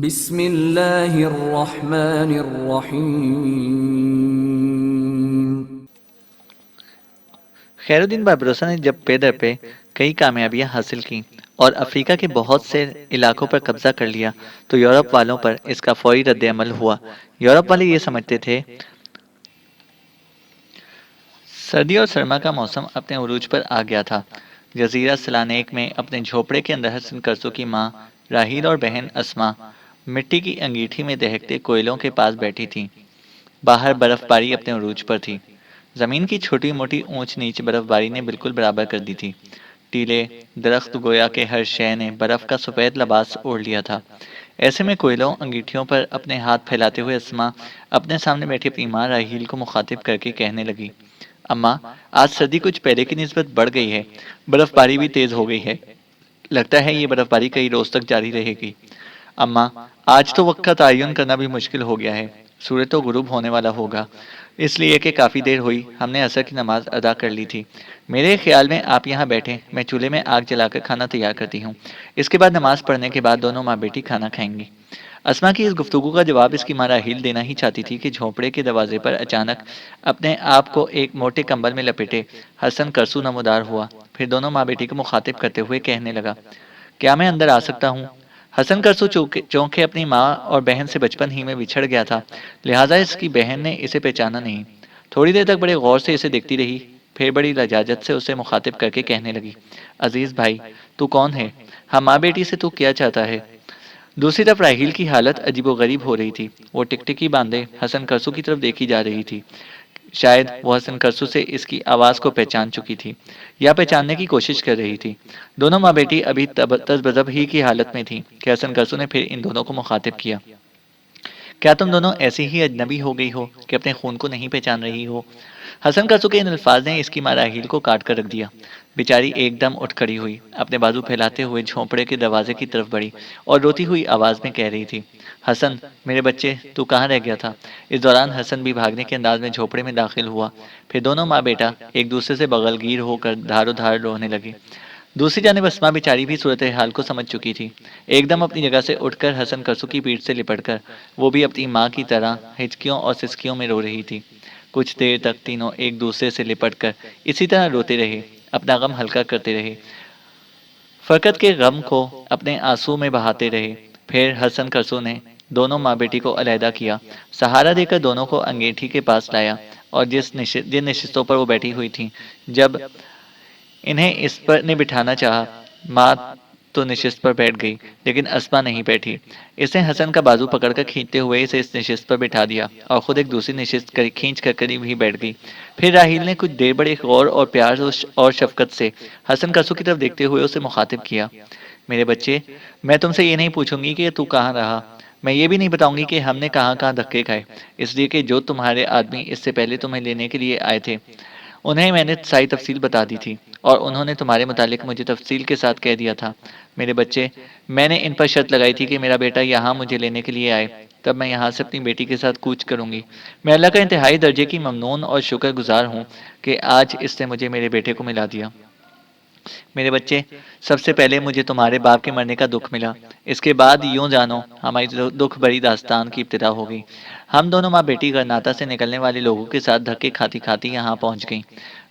بسم اللہ الرحمن الرحیم۔ خیر الدین باربروسا نے جب پے در پہ کئی کامیابیاں حاصل کی اور افریقہ کے بہت سے علاقوں پر قبضہ کر لیا تو یورپ والوں پر اس کا فوری رد عمل ہوا۔ یورپ والے یہ سمجھتے تھے سردی اور سرما کا موسم اپنے عروج پر آ گیا تھا۔ جزیرہ سلانیک میں اپنے جھوپڑے کے اندر حسن کرسو کی ماں راہیل اور بہن اسما مٹی کی انگیٹھی میں دہکتے کوئلوں کے پاس بیٹھی تھیں۔ باہر برف باری اپنے عروج پر تھی۔ زمین کی چھوٹی موٹی اونچ نیچ برف باری نے بالکل برابر کر دی تھی۔ ٹیلے، درخت گویا کے ہر شے نے برف کا سفید لباس اوڑھ لیا تھا۔ ایسے میں کوئلوں انگیٹھیوں پر اپنے ہاتھ پھیلاتے ہوئے اسما اپنے سامنے بیٹھی اپنی ماں راہیل کو مخاطب کر کے کہنے لگی، اماں، آج سردی کچھ پہلے کی نسبت بڑھ گئی ہے، برف باری بھی تیز ہو گئی ہے، لگتا ہے یہ برف باری کئی روز تک جاری رہے گی۔ اماں، آج تو وقت کا تعین کرنا بھی مشکل ہو گیا ہے، سورج تو غروب ہونے والا ہوگا، اس لیے کہ کافی دیر ہوئی ہم نے عصر کی نماز ادا کر لی تھی۔ میرے خیال میں آپ یہاں بیٹھیں، میں چولہے میں آگ جلا کر کھانا تیار کرتی ہوں، اس کے بعد نماز پڑھنے کے بعد دونوں ماں بیٹی کھانا کھائیں گی۔ اسما کی اس گفتگو کا جواب اس کی ماں راہیل دینا ہی چاہتی تھی کہ جھونپڑے کے دروازے پر اچانک اپنے آپ کو ایک موٹے کمبل میں لپیٹے حسن کرسو نمودار ہوا۔ پھر دونوں ماں بیٹی کو مخاطب کرتے ہوئے کہنے لگا، کیا میں اندر آ سکتا ہوں؟ حسن کرسو چونکہ اپنی ماں اور بہن سے بچپن ہی میں بچھڑ گیا تھا، لہٰذا اس کی بہن نے اسے پہچانا نہیں۔ تھوڑی دیر تک بڑے غور سے اسے دیکھتی رہی، پھر بڑی لجاجت سے اسے مخاطب کر کے کہنے لگی، عزیز بھائی، تو کون ہے؟ ہم ماں بیٹی سے تو کیا چاہتا ہے؟ دوسری طرف راہیل کی حالت عجیب و غریب ہو رہی تھی۔ وہ ٹکٹکی باندھے حسن کرسو کی طرف دیکھی جا رہی تھی۔ شاید وہ حسن کرسو سے اس کی آواز کو پہچان چکی تھی یا پہچاننے کی کوشش کر رہی تھی۔ دونوں ماں بیٹی ابھی تذبذب ہی کی حالت میں تھی کہ حسن کرسو نے پھر ان دونوں کو مخاطب کیا، کیا تم دونوں ایسی ہی اجنبی ہو گئی ہو کہ اپنے خون کو نہیں پہچان رہی ہو؟ حسن کرسو کے ان الفاظ نے اس کی ماں راہیل کو کاٹ کر رکھ دیا۔ بیچاری ایک دم اٹھ کھڑی ہوئی، اپنے بازو پھیلاتے ہوئے جھونپڑے کے دروازے کی طرف بڑھی اور روتی ہوئی آواز میں کہہ رہی تھی، حسن، میرے بچے، تو کہاں رہ گیا تھا؟ اس دوران حسن بھی بھاگنے کے انداز میں جھونپڑے میں داخل ہوا۔ پھر دونوں ماں بیٹا ایک دوسرے سے بغل گیر ہو کر دھارو دھار رونے لگے۔ دوسری جانب اسما بیچاری بھی صورتحال کو سمجھ چکی تھی۔ ایک دم اپنی جگہ سے اٹھ کر حسن کرسو کی پیٹھ سے لپٹ کر وہ بھی اپنی ماں کی طرح ہچکیوں اور سسکیوں میں رو رہی تھی۔ کچھ دیر تک تینوں ایک دوسرے سے لپٹ کر اسی طرح روتے رہے، اپنا غم ہلکا کرتے رہے، فقط کے غم کو اپنے آنسو میں بہاتے رہے۔ پھر حسن کرسو نے دونوں ماں بیٹی کو علیحدہ کیا، سہارا دے کر دونوں کو انگیٹھی کے پاس لایا اور جن نشستوں پر وہ بیٹھی ہوئی تھیں، جب انہیں اس پر نے بٹھانا چاہا، ماں تو نشست پر بیٹھ گئی لیکن اسما نہیں بیٹھی۔ اس نے حسن کا بازو پکڑ کر کھینچتے ہوئے اسے اس نشست پر بٹھا دیا اور خود ایک دوسری نشست کھینچ کر قریب ہی بیٹھ گئی۔ پھر راہیل نے کچھ دیر بڑے غور اور پیار اور شفقت سے حسن کرسو کی طرف دیکھتے ہوئے اسے مخاطب کیا، میرے بچے، میں تم سے یہ نہیں پوچھوں گی کہ تو کہاں رہا، میں یہ بھی نہیں بتاؤں گی کہ ہم نے کہاں کہاں دھکے کھائے، اس لیے کہ جو تمہارے آدمی اس سے پہلے تمہیں لینے کے لیے آئے تھے انہیں میں نے ساری تفصیل بتا دی تھی اور انہوں نے تمہارے متعلق مجھے تفصیل کے ساتھ کہہ دیا تھا۔ میرے بچے، میں نے ان پر شرط لگائی تھی کہ میرا بیٹا یہاں مجھے لینے کے لیے آئے، تب میں یہاں سے اپنی بیٹی کے ساتھ کوچ کروں گی۔ میں اللہ کا انتہائی درجے کی ممنون اور شکر گزار ہوں کہ آج اس نے مجھے میرے بیٹے کو ملا دیا۔ میرے بچے، سب سے پہلے مجھے تمہارے باپ کے مرنے کا دکھ ملا، اس کے بعد یوں جانو ہماری دکھ بڑی داستان کی ابتدا ہو گئی۔ ہم دونوں ماں بیٹی گرناتا سے نکلنے والے لوگوں کے ساتھ دھکے کھاتی کھاتی یہاں پہنچ گئیں۔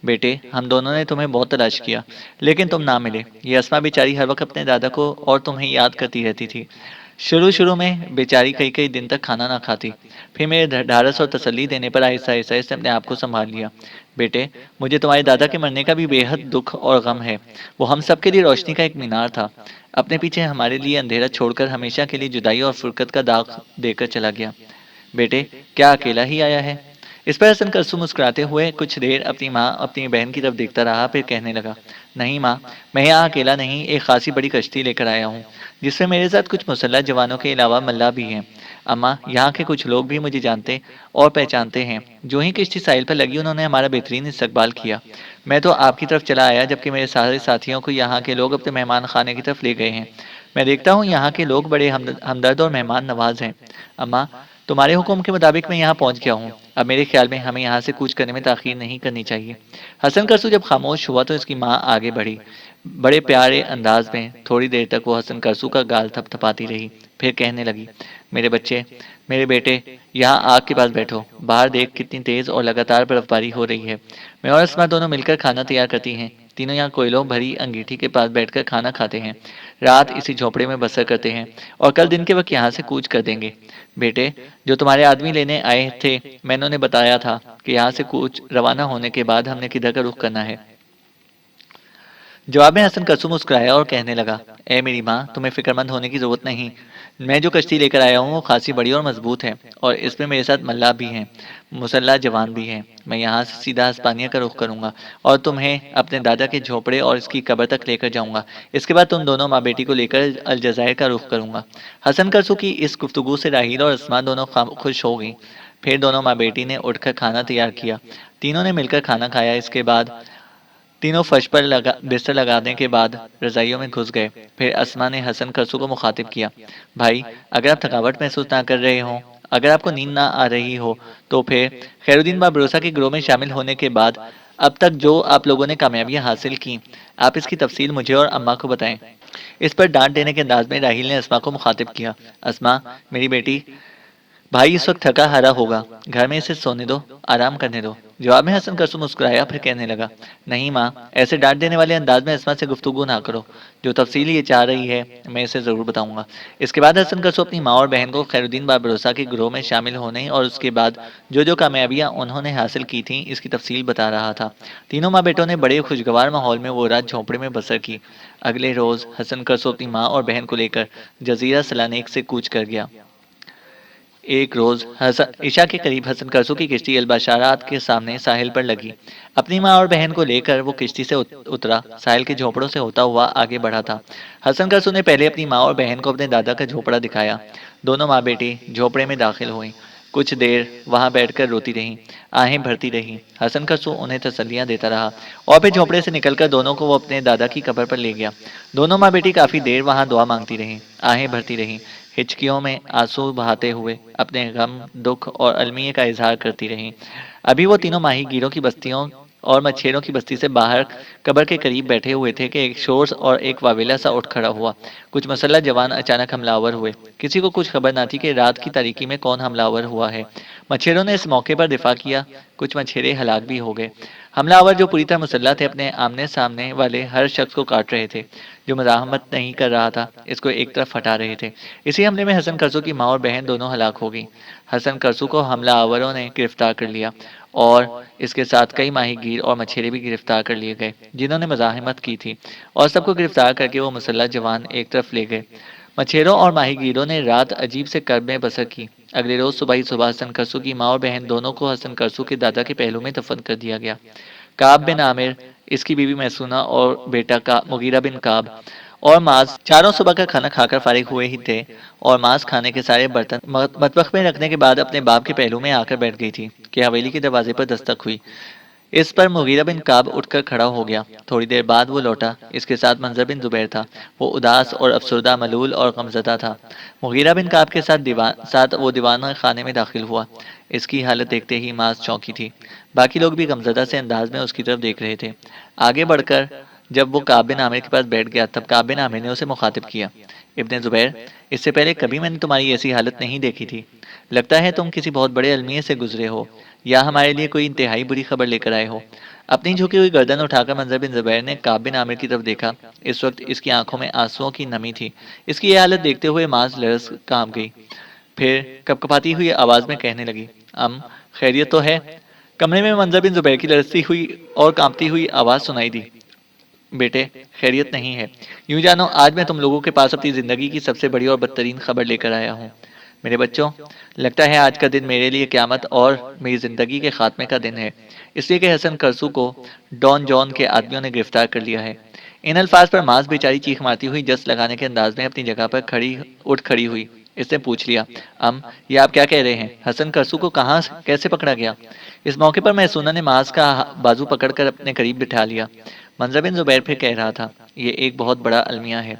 بیٹے، ہم دونوں نے تمہیں بہت تلاش کیا لیکن تم نہ ملے۔ یہ اسما بیچاری ہر وقت اپنے دادا کو اور تمہیں یاد کرتی رہتی تھی۔ شروع میں بیچاری کئی کئی دن تک کھانا نہ کھاتی، پھر میرے ڈھارس اور تسلی دینے پر آہستہ آہستہ اس نے اپنے آپ کو سنبھال لیا۔ بیٹے، مجھے تمہارے دادا کے مرنے کا بھی بے حد دکھ اور غم ہے۔ وہ ہم سب کے لیے روشنی کا ایک مینار تھا، اپنے پیچھے ہمارے لیے اندھیرا چھوڑ کر ہمیشہ کے لیے جدائی اور فرقت کا داغ دے کر چلا گیا۔ بیٹے، کیا اکیلا ہی آیا ہے؟ اس پر حسن کرسو مسکراتے ہوئے کچھ دیر اپنی ماں اپنی بہن کی طرف دیکھتا رہا، پھر کہنے لگا، نہیں ماں، میں یہاں اکیلا نہیں، ایک خاصی بڑی کشتی لے کر آیا ہوں جس میں میرے ساتھ کچھ مسلح جوانوں کے علاوہ ملہ بھی ہیں۔ اماں، یہاں کے کچھ لوگ بھی مجھے جانتے اور پہچانتے ہیں۔ جو ہی کشتی ساحل پر لگی انہوں نے ہمارا بہترین استقبال کیا۔ میں تو آپ کی طرف چلا آیا جبکہ میرے سارے ساتھیوں کو یہاں کے لوگ اپنے مہمان خانے کی طرف لے گئے ہیں۔ میں دیکھتا ہوں یہاں کے لوگ بڑے ہمدرد اور مہمان نواز ہیں۔ اماں، تمہارے حکم کے مطابق میں یہاں پہنچ گیا ہوں، اب میرے خیال میں ہمیں یہاں سے کوچ کرنے میں تاخیر نہیں کرنی چاہیے۔ حسن کرسو جب خاموش ہوا تو اس کی ماں آگے بڑھی، بڑے پیارے انداز میں۔ تھوڑی دیر تک وہ حسن کرسو کا گال تھپ تھپاتی رہی، پھر کہنے لگی، میرے بچے، میرے بیٹے، یہاں آگ کے پاس بیٹھو، باہر دیکھ کتنی تیز اور لگاتار برف باری ہو رہی ہے۔ میں اور اسما دونوں مل کر کھانا تیار کرتی ہیں، تینوں یہاں کوئلوں بھری انگیٹھی کے پاس بیٹھ کر کھانا کھاتے ہیں، رات اسی جھونپڑے میں بسر کرتے ہیں، اور کل دن کے وقت یہاں سے کوچ کر دیں گے۔ بیٹے، جو تمہارے آدمی لینے آئے تھے، میں نے انہیں بتایا تھا کہ یہاں سے کوچ روانہ ہونے کے بعد ہم نے کدھر کا رخ کرنا ہے۔ جواب میں حسن کرسو مسکرایا اور کہنے لگا، اے میری ماں، تمہیں فکر مند ہونے کی ضرورت نہیں۔ میں جو کشتی لے کر آیا ہوں وہ خاصی بڑی اور مضبوط ہے، اور اس میں میرے ساتھ ملا بھی ہیں، مسلح جوان بھی ہیں۔ میں یہاں سے سیدھا ہسپانیہ کا رخ کروں گا اور تمہیں اپنے دادا کے جھوپڑے اور اس کی قبر تک لے کر جاؤں گا۔ اس کے بعد تم دونوں ماں بیٹی کو لے کر الجزائر کا رخ کروں گا۔ حسن کرسو کی اس گفتگو سے راہیل اور اسما دونوں خوش ہو گئیں۔ پھر دونوں ماں بیٹی نے اٹھ کر کھانا تیار کیا، تینوں نے مل کر کھانا کھایا۔ اس کے بعد تینوں فرش پر بستر لگانے کے بعد رضائیوں میں گھس گئے۔ پھر اسما نے حسن کرسو کو مخاطب کیا، بھائی، اگر آپ تھکاوٹ محسوس نہ کر رہے ہوں، اگر آپ کو نیند نہ آ رہی ہو، تو پھر خیر الدین با بھروسہ کے گروہ میں شامل ہونے کے بعد اب تک جو آپ لوگوں نے کامیابیاں حاصل کی، آپ اس کی تفصیل مجھے اور اماں کو بتائیں۔ اس پر ڈانٹ دینے کے انداز میں راہیل نے اسما کو مخاطب کیا، اسما، میری بیٹی، بھائی اس وقت تھکا ہارا ہوگا، گھر میں اسے سونے دو، آرام کرنے دو۔ جواب میں حسن کرسو مسکرایا، پھر کہنے لگا، نہیں ماں، ایسے ڈانٹ دینے والے انداز میں اسما سے گفتگو نہ کرو، جو تفصیل یہ چاہ رہی ہے میں اسے ضرور بتاؤں گا۔ اس کے بعد حسن کرسو اپنی ماں اور بہن کو خیر الدین با بھروسہ کے گروہ میں شامل ہونے اور اس کے بعد جو کامیابیاں انہوں نے حاصل کی تھیں اس کی تفصیل بتا رہا تھا۔ تینوں ماں بیٹوں نے بڑے خوشگوار ماحول میں وہ رات جھونپڑے میں بسر کی۔ اگلے روز حسن کرسو اپنی ماں اور بہن کو لے کر جزیرہ سلانیک سے کوچ کر گیا۔ ایک روز عشاء کے قریب حسن کرسو کی کشتی البشارات کے سامنے ساحل پر لگی۔ اپنی ماں اور بہن کو لے کر وہ کشتی سے اترا، ساحل کے جھونپڑوں سے ہوتا ہوا آگے بڑھا تھا۔ حسن کرسو نے پہلے اپنی ماں اور بہن کو اپنے دادا کا جھونپڑا دکھایا۔ دونوں ماں بیٹی جھونپڑے میں داخل ہوئیں، کچھ دیر وہاں بیٹھ کر روتی رہیں، آہیں بھرتی رہیں۔ حسن کرسو انہیں تسلیاں دیتا رہا، اور پھر جھونپڑے سے نکل کر دونوں کو وہ اپنے دادا کی قبر پر لے گیا۔ دونوں ماں بیٹی کافی دیر وہاں دعا مانگتی رہیں، آہیں بھرتی رہیں، ہچکیوں میں آنسو بہاتے ہوئے اپنے غم، دکھ اور المیے کا اظہار کرتی رہیں۔ ابھی وہ تینوں ماہی گیروں کی بستیوں اور مچھیروں کی بستی سے باہر قبر کے قریب بیٹھے ہوئے تھے کہ ایک شور اور ایک واویلا سا اٹھ کھڑا ہوا۔ کچھ مسلح جوان اچانک حملہ آور ہوئے۔ کسی کو کچھ خبر نہ تھی کہ رات کی تاریکی میں کون حملہ آور ہوا ہے۔ مچھیروں نے اس موقع پر دفاع کیا، کچھ مچھیرے ہلاک بھی ہو گئے۔ حملہ آور جو پوری طرح مسلح تھے اپنے آمنے سامنے والے ہر شخص کو کاٹ رہے تھے، جو مزاحمت نہیں کر رہا تھا اس کو ایک طرف ہٹا رہے تھے۔ اسی حملے میں حسن کرسو کی ماں اور بہن دونوں ہلاک ہو گئیں۔ حسن کرسو کو حملہ آوروں نے گرفتار کر لیا، اور اس کے ساتھ کئی ماہی گیر اور مچھیرے بھی گرفتار کر لیے گئے جنہوں نے مزاحمت کی تھی، اور سب کو گرفتار کر کے وہ مسلح جوان ایک طرف لے گئے۔ مچھیروں اور ماہی گیروں نے رات عجیب سے کرب میں بسر کی۔ اگلے روز صبح ہی صبح حسن کرسو کی ماں اور بہن دونوں کو حسن کرسو کے دادا کے پہلو میں دفن کر دیا گیا۔ کعب بن عامر، اس کی بیوی میسونہ اور بیٹا کا مغیرہ بن کعب اور معاذ چاروں صبح کا کھانا کھا کر فارغ ہوئے ہی تھے، اور معاذ کھانے کے سارے برتن مطبخ میں رکھنے کے بعد اپنے باپ کے پہلو میں آ کر بیٹھ گئی تھی کہ حویلی کے دروازے پر دستک ہوئی۔ اس پر مغیرہ بن کعب اٹھ کر کھڑا ہو گیا۔ تھوڑی دیر بعد وہ لوٹا، اس کے ساتھ منظر بن زبیر تھا۔ وہ اداس اور افسردہ، ملول اور غمزدہ تھا۔ مغیرہ بن کعب کے ساتھ وہ دیوان خانے میں داخل ہوا۔ اس کی حالت دیکھتے ہی معاذ چونکی تھی۔ باقی لوگ بھی غمزدہ سے انداز میں اس کی طرف دیکھ رہے تھے۔ آگے بڑھ کر جب وہ کعب بن عامر کے پاس بیٹھ گیا تب کعب بن عامر نے اسے مخاطب کیا، ابن زبیر، اس سے پہلے کبھی میں نے تمہاری ایسی حالت نہیں دیکھی تھی۔ لگتا ہے تم کسی بہت بڑے المیے سے گزرے ہو، یا ہمارے لیے کوئی انتہائی بری خبر لے کر آئے ہو۔ اپنی جھکی ہوئی گردن اٹھا کر منظر بن زبیر نے کعب بن عامر کی طرف دیکھا۔ اس وقت اس کی آنکھوں میں آنسوؤں کی نمی تھی۔ اس کی یہ حالت دیکھتے ہوئے معاذ لرز کانپ گئی، پھر کپکپاتی ہوئی آواز میں کہنے لگی، خیریت تو ہے؟ کمرے میں منظر بن زبیر کی لرزتی ہوئی اور کانپتی ہوئی آواز سنائی دی، بیٹے، خیریت نہیں ہے۔ یوں جانو آج میں تم لوگوں کے پاس اپنی زندگی کی سب سے بڑی اور بدترین خبر لے کر آیا ہوں۔ میرے بچوں، لگتا ہے آج کا دن میرے لیے قیامت اور میری زندگی کے خاتمے کا دن ہے، اس لیے کہ حسن کرسو کو ڈان جان کے آدمیوں نے گرفتار کر لیا ہے۔ ان الفاظ پر معاذ بیچاری چیخ مارتی ہوئی جس لگانے کے انداز میں اپنی جگہ پر اٹھ کھڑی ہوئی۔ اس نے پوچھ لیا، یہ آپ کیا کہہ رہے ہیں؟ حسن کرسو کو کہاں کیسے پکڑا گیا؟ اس موقع پر میسونہ نے معاذ کا بازو پکڑ کر اپنے قریب بٹھا لیا۔ منظر بن زبیر پھر کہہ رہا تھا، یہ ایک بہت بڑا المیہ ہے۔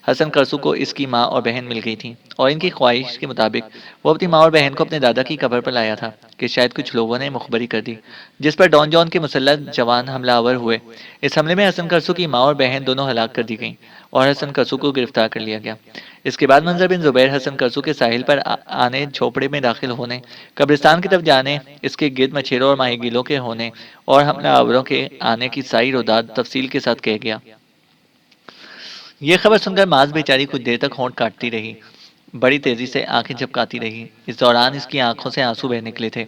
حسن کرسو کو اس کی ماں اور بہن مل گئی تھیں اور ان کی خواہش کے مطابق وہ اپنی ماں اور بہن کو اپنے دادا کی قبر پر لایا تھا کہ شاید کچھ لوگوں نے مخبری کر دی، جس پر ڈان جان کے مسلح جوان حملہ آور ہوئے۔ اس حملے میں حسن کرسو کی ماں اور بہن دونوں ہلاک کر دی گئیں اور حسن کرسو کو گرفتار کر لیا گیا۔ اس کے بعد منظر بن زبیر حسن کرسو کے ساحل پر آنے، جھوپڑے میں داخل ہونے، قبرستان کی طرف جانے، اس کے گرد مچھیروں اور ماہی گیلوں کے ہونے اور حملہ آوروں کے آنے کی ساری روداد تفصیل کے ساتھ کہہ گیا۔ یہ خبر سن کر معاذ بیچاری کچھ دیر تک ہونٹ کاٹتی رہی، بڑی تیزی سے آنکھیں جھپکاتی رہی۔ اس دوران اس کی آنکھوں سے آنسو بہہ نکلے تھے،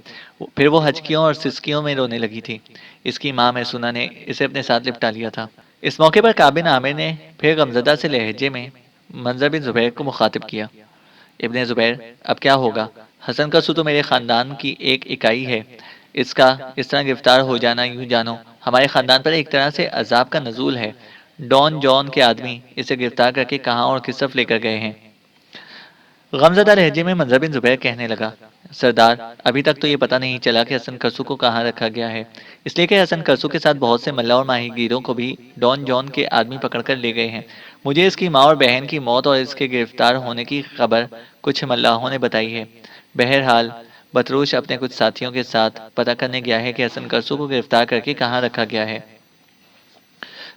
پھر وہ ہچکیوں اور سسکیوں میں رونے لگی تھی۔ اس کی ماں میسونہ نے اسے اپنے ساتھ لپٹا لیا تھا۔ اس موقع پر کعب بن عامر نے پھر غمزدہ سے لہجے میں منظر بن زبیر کو مخاطب کیا، ابن زبیر، اب کیا ہوگا؟ حسن کرسو تو میرے خاندان کی ایک اکائی ہے، اس کا اس طرح گرفتار ہو جانا یوں جانو ہمارے خاندان پر ایک طرح سے عذاب کا نزول ہے۔ ڈان جان کے آدمی اسے گرفتار کر کے کہاں اور کس طرف لے کر گئے ہیں؟ غمزدہ لہجے میں منظر بن زبیر کہنے لگا، سردار، ابھی تک تو یہ پتہ نہیں چلا کہ حسن کرسو کو کہاں رکھا گیا ہے، اس لیے کہ حسن کرسو کے ساتھ بہت سے ملا اور ماہی گیروں کو بھی ڈان جان کے آدمی پکڑ کر لے گئے ہیں۔ مجھے اس کی ماں اور بہن کی موت اور اس کے گرفتار ہونے کی خبر کچھ ملاحوں نے بتائی ہے۔ بہرحال بطروش اپنے کچھ ساتھیوں کے ساتھ پتہ کرنے گیا ہے کہ حسن کرسو کو گرفتار کر کے کہاں رکھا گیا ہے۔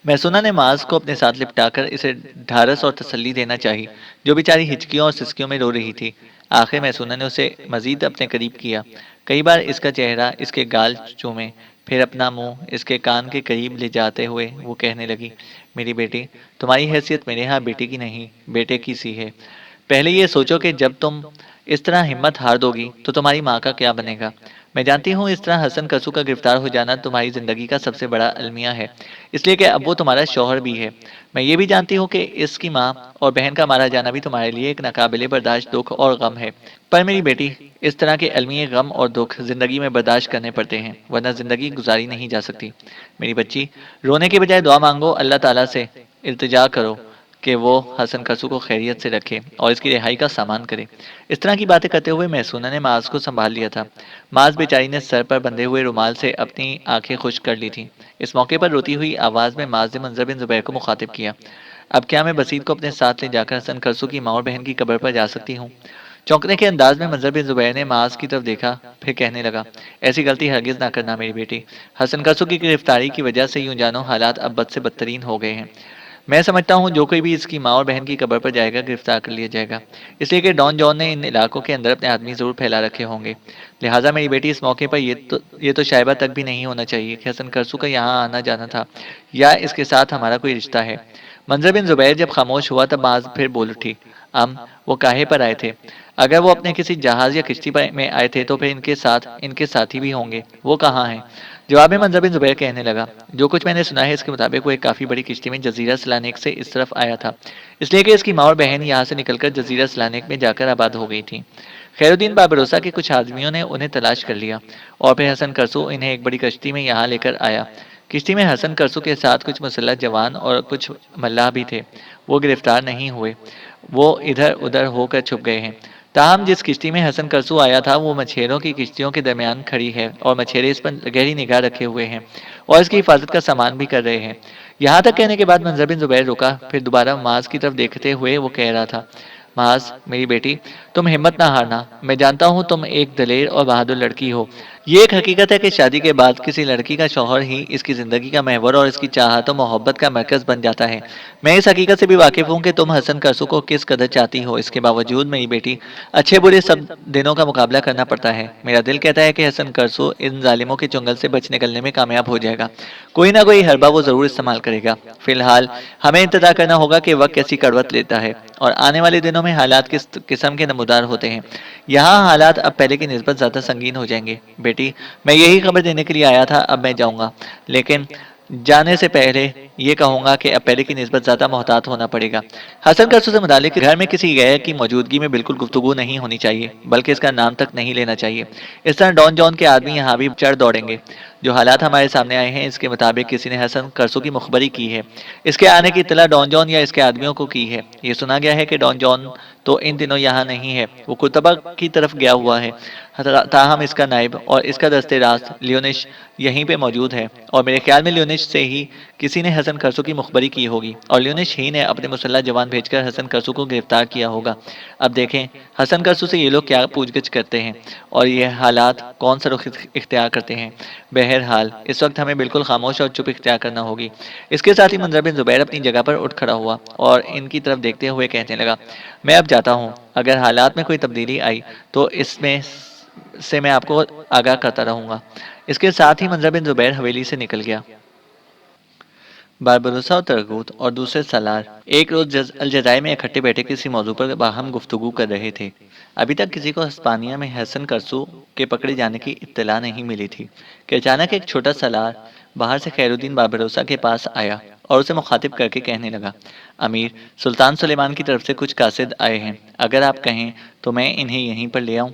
میسونہ نے معاذ کو اپنے ساتھ لپٹا کر اسے ڈھارس اور تسلی دینا چاہی، جو بیچاری ہچکیوں اور سسکیوں میں رو رہی تھی۔ آخر میسونہ نے اسے مزید اپنے قریب کیا، کئی بار اس کا چہرہ، اس کے گال چومے، پھر اپنا منہ اس کے کان کے قریب لے جاتے ہوئے وہ کہنے لگی، میری بیٹی، تمہاری حیثیت میرے ہاں بیٹی کی نہیں، بیٹے کی سی ہے۔ پہلے یہ سوچو کہ جب تم اس طرح ہمت ہار دو گی تو تمہاری ماں کا کیا بنے گا؟ میں جانتی ہوں اس طرح حسن کرسو کا گرفتار ہو جانا تمہاری زندگی کا سب سے بڑا المیہ ہے، اس لیے کہ اب وہ تمہارا شوہر بھی ہے۔ میں یہ بھی جانتی ہوں کہ اس کی ماں اور بہن کا مارا جانا بھی تمہارے لیے ایک ناقابل برداشت دکھ اور غم ہے۔ پر میری بیٹی، اس طرح کے المیہ غم اور دکھ زندگی میں برداشت کرنے پڑتے ہیں، ورنہ زندگی گزاری نہیں جا سکتی۔ میری بچی، رونے کے بجائے دعا مانگو، اللہ تعالیٰ سے التجا کرو کہ وہ حسن کرسو کو خیریت سے رکھے اور اس کی رہائی کا سامان کرے۔ اس طرح کی باتیں کرتے ہوئے میسونہ نے معاذ کو سنبھال لیا تھا۔ معاذ بیچاری نے سر پر بندھے ہوئے رومال سے اپنی آنکھیں خشک کر لی تھیں۔ اس موقع پر روتی ہوئی آواز میں معاذ نے منظر بن زبیر کو مخاطب کیا، اب کیا میں بسیط کو اپنے ساتھ لے جا کر حسن کرسو کی ماں اور بہن کی قبر پر جا سکتی ہوں؟ چونکنے کے انداز میں منظر بن زبیر نے معاذ کی طرف دیکھا، پھر کہنے لگا، ایسی غلطی ہرگز نہ کرنا میری بیٹی۔ حسن کرسو کی گرفتاری کی وجہ سے یوں جانو حالات اب بد سے بدترین ہو گئے ہیں۔ میں سمجھتا ہوں جو کوئی بھی اس کی ماں اور بہن کی قبر پر جائے گا گرفتار کر لیا جائے گا، اس لیے کہ ڈان جان نے ان علاقوں کے اندر اپنے آدمی ضرور پھیلا رکھے ہوں گے۔ لہٰذا میری بیٹی، اس موقع پر یہ تو شائبہ تک بھی نہیں ہونا چاہیے کہ حسن کرسو کا یہاں آنا جانا تھا یا اس کے ساتھ ہمارا کوئی رشتہ ہے۔ منظر بن زبیر جب خاموش ہوا تب معاذ پھر بول اٹھی، وہ کاہے پر آئے تھے؟ اگر وہ اپنے کسی جہاز یا کشتی میں آئے تھے تو پھر ان کے ساتھی بھی ہوں گے، وہ کہاں ہیں؟ جواب میں منظر بن زبیر کہنے لگا، جو کچھ میں نے سنا ہے اس کے مطابق وہ ایک کافی بڑی کشتی میں جزیرہ سلانیک سے اس طرف آیا تھا، اس لیے کہ اس کی ماں اور بہن یہاں سے نکل کر جزیرہ سلانیک میں جا کر آباد ہو گئی تھیں۔ خیر الدین بابروسا کے کچھ آدمیوں نے انہیں تلاش کر لیا اور پھر حسن کرسو انہیں ایک بڑی کشتی میں یہاں لے کر آیا۔ کشتی میں حسن کرسو کے ساتھ کچھ مسلح جوان اور کچھ ملاح بھی تھے، وہ گرفتار نہیں ہوئے، وہ ادھر ادھر ہو کر چھپ گئے ہیں۔ تاہم جس کشتی میں حسن کرسو آیا تھا وہ مچھیروں کی کشتیوں کے درمیان کھڑی ہے اور مچھیرے اس پر گہری نگاہ رکھے ہوئے ہیں اور اس کی حفاظت کا سامان بھی کر رہے ہیں۔ یہاں تک کہنے کے بعد منظر بن زبیر رکا، پھر دوبارہ معاذ کی طرف دیکھتے ہوئے وہ کہہ رہا تھا، معاذ، میری بیٹی، تم ہمت نہ ہارنا، میں جانتا ہوں تم ایک دلیر اور بہادر لڑکی ہو۔ یہ ایک حقیقت ہے کہ شادی کے بعد کسی لڑکی کا شوہر ہی اس کی زندگی کا محور اور اس کی چاہت و محبت کا مرکز بن جاتا ہے۔ میں اس حقیقت سے بھی واقف ہوں کہ تم حسن کرسو کو کس قدر چاہتی ہو، اس کے باوجود میری بیٹی، اچھے برے سب دنوں کا مقابلہ کرنا پڑتا ہے۔ میرا دل کہتا ہے کہ حسن کرسو ان ظالموں کے چنگل سے بچ نکلنے میں کامیاب ہو جائے گا، کوئی نہ کوئی حربہ وہ ضرور استعمال کرے گا۔ فی الحال ہمیں انتظار کرنا ہوگا کہ وقت کیسی کروٹ لیتا ہے اور آنے والے دنوں میں حالات کس قسم کے نمودار ہوتے ہیں۔ یہاں حالات اب پہلے کی نسبت زیادہ سنگین ہو جائیں گے۔ بیٹی، میں یہی خبر دینے کے لیے آیا تھا، اب میں جاؤں گا، لیکن جانے سے پہلے یہ کہوں گا کہ اب پہلے کی نسبت زیادہ محتاط ہونا پڑے گا۔ حسن کرسو سے متعلق گھر میں کسی غیر کی موجودگی میں بالکل گفتگو نہیں ہونی چاہیے، بلکہ اس کا نام تک نہیں لینا چاہیے۔ اس طرح ڈان جان کے آدمی یہاں بھی چڑھ دوڑیں گے۔ جو حالات ہمارے سامنے آئے ہیں اس کے مطابق کسی نے حسن کرسو کی مخبری کی ہے، اس کے آنے کی اطلاع ڈان جان یا اس کے آدمیوں کو کی ہے۔ یہ سنا گیا ہے کہ ڈان جان تو ان دنوں یہاں نہیں ہے، وہ کتبہ کی طرف گیا ہوا ہے۔ تاہم اس کا نائب اور اس کا دست راست لیونش یہیں پہ موجود ہے، اور میرے خیال میں لیونش سے ہی کسی نے حسن کرسو کی مخبری کی ہوگی، اور لیونش ہی نے اپنے مسلح جوان بھیج کر حسن کرسو کو گرفتار کیا ہوگا۔ اب دیکھیں حسن کرسو سے یہ لوگ کیا پوچھ گچھ کرتے ہیں اور یہ حالات کون سا رخ اختیار کرتے ہیں۔ بہرحال اس وقت ہمیں بالکل خاموش اور چپ اختیار کرنا ہوگی۔ اس کے ساتھ ہی منظر بن زبیر اپنی جگہ پر اٹھ کھڑا ہوا اور ان کی طرف دیکھتے ہوئے کہنے لگا، میں اب جاتا ہوں، اگر حالات میں کوئی تبدیلی آئی تو اس میں سے میں آپ کو آگاہ کرتا رہوں گا۔ اس کے ساتھ ہی منظر بن زبیر حویلی سے نکل گیا۔ باربروسا اور ترگوت اور دوسرے سالار ایک روز الجزائر میں اکٹھے بیٹھے کسی موضوع پر باہم گفتگو کر رہے تھے۔ ابھی تک کسی کو ہسپانیہ میں حسن کرسو کے پکڑے جانے کی اطلاع نہیں ملی تھی کہ اچانک ایک چھوٹا سالار باہر سے خیر الدین باربروسا کے پاس آیا اور اسے مخاطب کر کے کہنے لگا، امیر، سلطان سلیمان کی طرف سے کچھ قاصد آئے ہیں، اگر آپ کہیں تو میں انہیں یہیں پر لے آؤں۔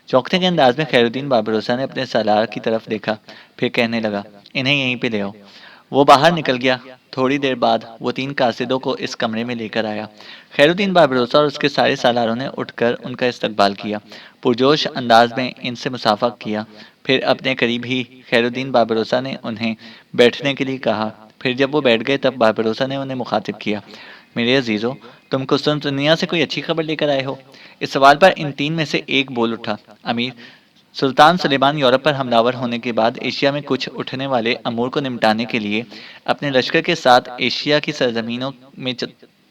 چونکنے کے انداز میں خیر الدین باربروسا نے اپنے سالار کی طرف دیکھا، پھر کہنے لگا، انہیں یہیں پہ لے آؤ۔ وہ باہر نکل گیا۔ تھوڑی دیر بعد وہ 3 قاصدوں کو اس کمرے میں لے کر آیا۔ خیر الدین باربروسا اور اس کے سارے سالاروں نے اٹھ کر ان کا استقبال کیا، پرجوش انداز میں ان سے مصافحہ کیا، پھر اپنے قریب ہی خیر الدین باربروسا نے انہیں بیٹھنے کے لیے کہا۔ پھر جب وہ بیٹھ گئے تب باربروسا نے انہیں مخاطب کیا، میرے عزیزو، تم قسطنطنیہ سے کوئی اچھی خبر لے کر آئے ہو؟ اس سوال پر ان 3 میں سے ایک بول اٹھا، امیر، سلطان سلیمان یورپ پر حملہ آور ہونے کے بعد ایشیا میں کچھ اٹھنے والے امور کو نمٹانے کے لیے اپنے لشکر کے ساتھ ایشیا کی سرزمینوں میں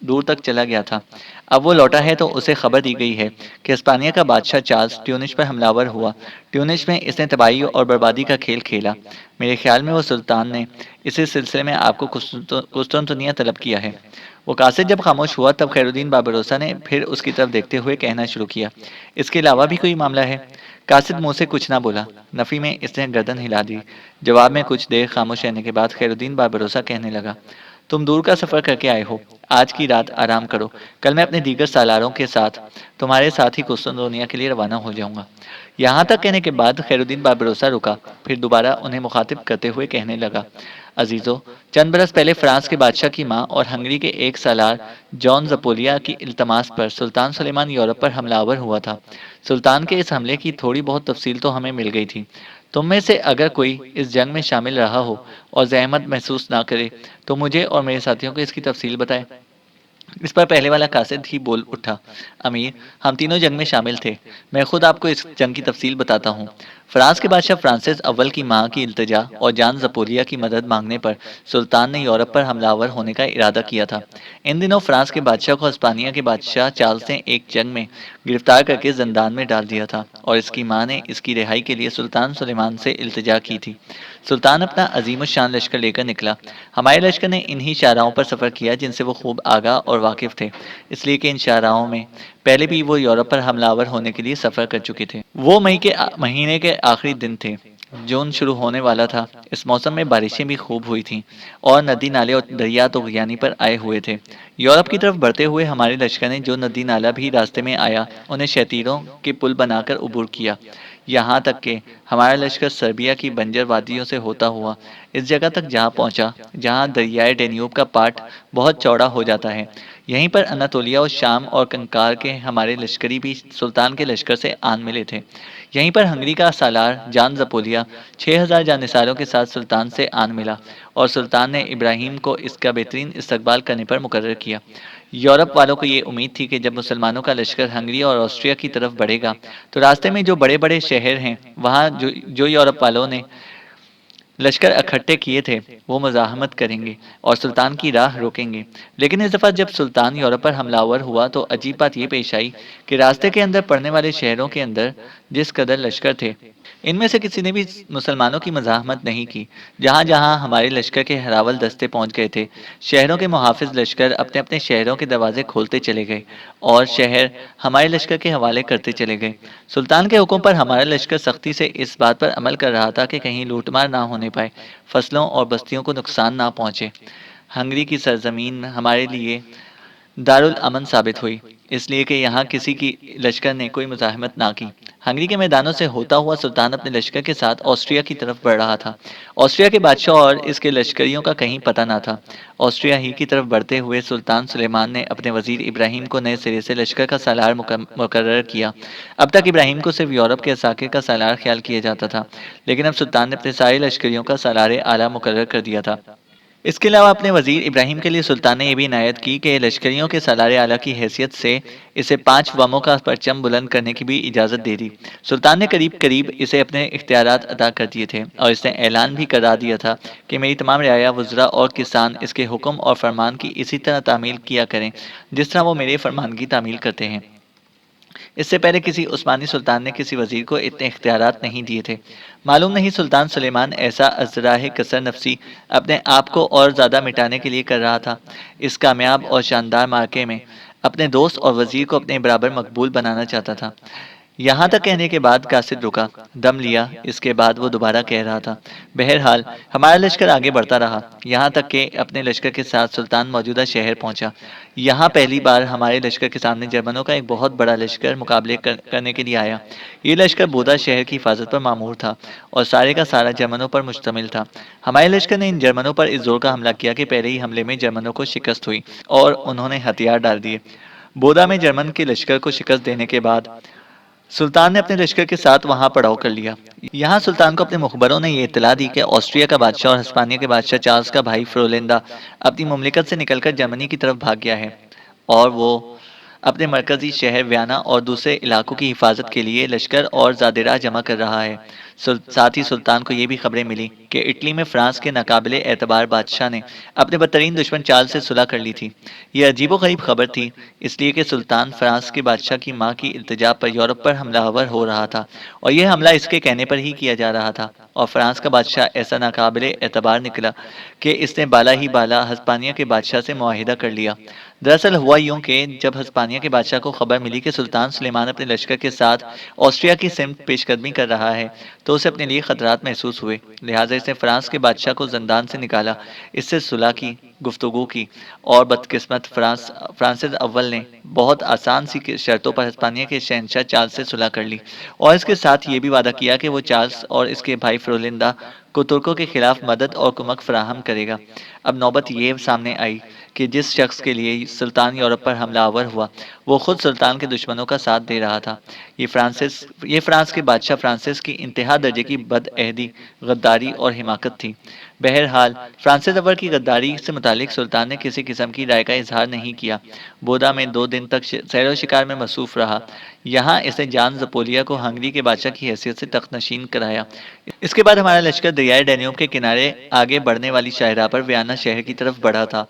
دور تک چلا گیا تھا۔ اب وہ لوٹا ہے تو اسے خبر دی گئی ہے کہ ہسپانیہ کا بادشاہ چارلز ٹیونش پر حملہ آور ہوا۔ ٹیونش میں اس نے تباہی اور بربادی کا کھیل کھیلا۔ میرے خیال میں وہ سلطان نے اسی سلسلے میں آپ کو قسطنطنیہ طلب کیا ہے۔ وہ قاصد جب خاموش ہوا تب خیر الدین باربروسا نے پھر اس کی طرف دیکھتے ہوئے کہنا شروع کیا، اس کے علاوہ بھی کوئی معاملہ ہے؟ قاصد منہ سے کچھ نہ بولا، نفی میں اس نے گردن ہلا دی۔ جواب میں کچھ دیر خاموش رہنے کے بعد خیر الدین باربروسا کہنے لگا، تم دور کا سفر کر کے آئے ہو، آج کی رات آرام کرو، کل میں اپنے دیگر سالاروں کے ساتھ تمہارے ساتھ ہی قسطنطنیہ کے لیے روانہ ہو جاؤں گا۔ یہاں تک کہنے کے بعد خیر الدین باربروسا رکا، پھر دوبارہ انہیں مخاطب کرتے ہوئے کہنے لگا، عزیزو، چند برس پہلے فرانس کے بادشاہ کی ماں اور ہنگری کے ایک سالار جان زپولیا کی التماس پر سلطان سلیمان یورپ پر حملہ آور ہوا تھا۔ سلطان کے اس حملے کی تھوڑی بہت تفصیل تو ہمیں مل گئی تھی۔ تم میں سے اگر کوئی اس جنگ میں شامل رہا ہو اور زحمت محسوس نہ کرے تو مجھے اور میرے ساتھیوں کو اس کی تفصیل بتائے۔ اس پر پہلے والا قاصد ہی بول اٹھا، امیر، ہم تینوں جنگ میں شامل تھے، میں خود آپ کو اس جنگ کی تفصیل بتاتا ہوں۔ فرانس کے بادشاہ فرانسس اول کی ماں کی التجا اور جان زپولیا کی مدد مانگنے پر سلطان نے یورپ پر حملہ آور ہونے کا ارادہ کیا تھا۔ ان دنوں فرانس کے بادشاہ کو ہسپانیہ کے بادشاہ چارلز نے ایک جنگ میں گرفتار کر کے زندان میں ڈال دیا تھا اور اس کی ماں نے اس کی رہائی کے لیے سلطان سلیمان سے التجا کی تھی۔ سلطان اپنا عظیم الشان لشکر لے کر نکلا۔ ہمارے لشکر نے انہی شاہراہوں پر سفر کیا جن سے وہ خوب آگاہ اور واقف تھے، اس لیے کہ ان شاہراہوں میں پہلے بھی وہ یورپ پر حملہ آور ہونے کے لیے سفر کر چکے تھے۔ وہ مئی کے مہینے کے آخری دن تھے، جون شروع ہونے والا تھا۔ اس موسم میں بارشیں بھی خوب ہوئی تھیں اور ندی نالے اور دریا طغیانی پر آئے ہوئے تھے۔ یورپ کی طرف بڑھتے ہوئے ہمارے لشکر نے جو ندی نالہ بھی راستے میں آیا انہیں شتیروں کے پل بنا کر عبور کیا، یہاں تک کہ ہمارا لشکر سربیا کی بنجر وادیوں سے ہوتا ہوا اس جگہ تک جہاں پہنچا جہاں دریائے ڈینیوب کا پاٹ بہت چوڑا ہو جاتا ہے۔ یہیں پر اناتولیا اور شام اور کنکار کے ہمارے لشکری بھی سلطان کے لشکر سے آن ملے تھے۔ یہیں پر ہنگری کا سالار جان زپولیا 6000 جانثاروں کے ساتھ سلطان سے آن ملا اور سلطان نے ابراہیم کو اس کا بہترین استقبال کرنے پر مقرر کیا۔ یورپ والوں کو یہ امید تھی کہ جب مسلمانوں کا لشکر ہنگری اور آسٹریا کی طرف بڑھے گا تو راستے میں جو بڑے بڑے شہر ہیں وہاں جو یورپ والوں نے لشکر اکٹھے کیے تھے وہ مزاحمت کریں گے اور سلطان کی راہ روکیں گے۔ لیکن اس دفعہ جب سلطان یورپ پر حملہ آور ہوا تو عجیب بات یہ پیش آئی کہ راستے کے اندر پڑنے والے شہروں کے اندر جس قدر لشکر تھے ان میں سے کسی نے بھی مسلمانوں کی مزاحمت نہیں کی۔ جہاں جہاں ہمارے لشکر کے ہراول دستے پہنچ گئے تھے شہروں کے محافظ لشکر اپنے اپنے شہروں کے دروازے کھولتے چلے گئے اور شہر ہمارے لشکر کے حوالے کرتے چلے گئے۔ سلطان کے حکم پر ہمارا لشکر سختی سے اس بات پر عمل کر رہا تھا کہ کہیں لوٹ مار نہ ہونے پائے، فصلوں اور بستیوں کو نقصان نہ پہنچے۔ ہنگری کی سرزمین ہمارے لیے دارالامن ثابت ہوئی، اس لیے کہ یہاں کسی کی لشکر نے کوئی مزاحمت نہ کی۔ ہنگری کے میدانوں سے ہوتا ہوا سلطان اپنے لشکر کے ساتھ آسٹریا کی طرف بڑھ رہا تھا۔ آسٹریا کے بادشاہ اور اس کے لشکریوں کا کہیں پتہ نہ تھا۔ آسٹریا ہی کی طرف بڑھتے ہوئے سلطان سلیمان نے اپنے وزیر ابراہیم کو نئے سرے سے لشکر کا سالار مقرر کیا۔ اب تک ابراہیم کو صرف یورپ کے اساکر کا سالار خیال کیا جاتا تھا، لیکن اب سلطان نے اپنے سارے لشکریوں کا سالار اعلیٰ مقرر کر دیا تھا۔ اس کے علاوہ اپنے وزیر ابراہیم کے لیے سلطان نے یہ بھی عنایت کی کہ لشکریوں کے سالار اعلیٰ کی حیثیت سے اسے 5 وموں کا پرچم بلند کرنے کی بھی اجازت دے دی۔ سلطان نے قریب اسے اپنے اختیارات عطا کر دیے تھے، اور اس نے اعلان بھی کرا دیا تھا کہ میری تمام رعایا، وزراء اور کسان اس کے حکم اور فرمان کی اسی طرح تعمیل کیا کریں جس طرح وہ میرے فرمان کی تعمیل کرتے ہیں۔ اس سے پہلے کسی عثمانی سلطان نے کسی وزیر کو اتنے اختیارات نہیں دیے تھے۔ معلوم نہیں سلطان سلیمان ایسا ازراہ کثر نفسی اپنے آپ کو اور زیادہ مٹانے کے لیے کر رہا تھا۔ اس کامیاب اور شاندار معرکے میں اپنے دوست اور وزیر کو اپنے برابر مقبول بنانا چاہتا تھا۔ یہاں تک کہنے کے بعد قاصد رکا، دم لیا، اس کے بعد وہ دوبارہ کہہ رہا تھا۔ بہرحال ہمارا لشکر آگے بڑھتا رہا، یہاں تک کہ اپنے لشکر کے ساتھ سلطان موجودہ شہر پہنچا۔ یہاں پہلی بار ہمارے لشکر کے سامنے جرمنوں کا ایک بہت بڑا لشکر مقابلے کرنے کے لیے آیا۔ یہ لشکر بودا شہر کی حفاظت پر مامور تھا اور سارے کا سارا جرمنوں پر مشتمل تھا۔ ہمارے لشکر نے ان جرمنوں پر اس زور کا حملہ کیا کہ پہلے ہی حملے میں جرمنوں کو شکست ہوئی اور انہوں نے ہتھیار ڈال دیے۔ بودا میں جرمن کے لشکر کو شکست دینے کے بعد سلطان نے اپنے لشکر کے ساتھ وہاں پڑاؤ کر لیا۔ یہاں سلطان کو اپنے مخبروں نے یہ اطلاع دی کہ آسٹریا کا بادشاہ اور ہسپانیہ کے بادشاہ چارلس کا بھائی فرولیندا اپنی مملکت سے نکل کر جرمنی کی طرف بھاگ گیا ہے، اور وہ اپنے مرکزی شہر ویانا اور دوسرے علاقوں کی حفاظت کے لیے لشکر اور زادراہ جمع کر رہا ہے۔ ساتھ ہی سلطان کو یہ بھی خبریں ملی کہ اٹلی میں فرانس کے ناقابل اعتبار بادشاہ نے اپنے بدترین دشمن چارلس سے صلح کر لی تھی۔ یہ عجیب و غریب خبر تھی، اس لیے کہ سلطان فرانس کے بادشاہ کی ماں کی التجا پر یورپ پر حملہ آور ہو رہا تھا، اور یہ حملہ اس کے کہنے پر ہی کیا جا رہا تھا، اور فرانس کا بادشاہ ایسا ناقابل اعتبار نکلا کہ اس نے بالا ہی بالا ہسپانیہ کے بادشاہ سے معاہدہ کر لیا۔ دراصل ہوا یوں کہ جب ہسپانیہ کے بادشاہ کو خبر ملی کہ سلطان سلیمان اپنے لشکر کے ساتھ آسٹریا کی سمت پیش قدمی کر رہا ہے تو اسے اپنے لیے خطرات محسوس ہوئے، لہٰذا اس نے فرانس کے بادشاہ کو زندان سے نکالا، اس سے صلح کی گفتگو کی، اور بدقسمت فرانسس اول نے بہت آسان سی شرطوں پر ہسپانیہ کے شہنشاہ چارلس سے صلح کر لی، اور اس کے ساتھ یہ بھی وعدہ کیا کہ وہ چارلس اور اس کے بھائی فرولیندا کو ترکوں کے خلاف مدد اور کمک فراہم کرے گا۔ اب نوبت یہ سامنے آئی کہ جس شخص کے لیے سلطان یورپ پر حملہ آور ہوا وہ خود سلطان کے دشمنوں کا ساتھ دے رہا تھا۔ یہ فرانس کے بادشاہ فرانسس کی انتہا درجے کی بد عہدی، غداری اور حماقت تھی۔ بہرحال فرانسس اول کی غداری سے متعلق سلطان نے کسی قسم کی رائے کا اظہار نہیں کیا۔ بودا میں 2 دن تک سیر و شکار میں مصروف رہا۔ یہاں اس نے جان زپولیا کو ہنگری کے بادشاہ کی حیثیت سے تخت نشین کرایا۔ اس کے بعد ہمارا لشکر دریائے ڈینیوب کے کنارے آگے بڑھنے والی شاہراہ پر ویانا شہر کی طرف بڑھا تھا۔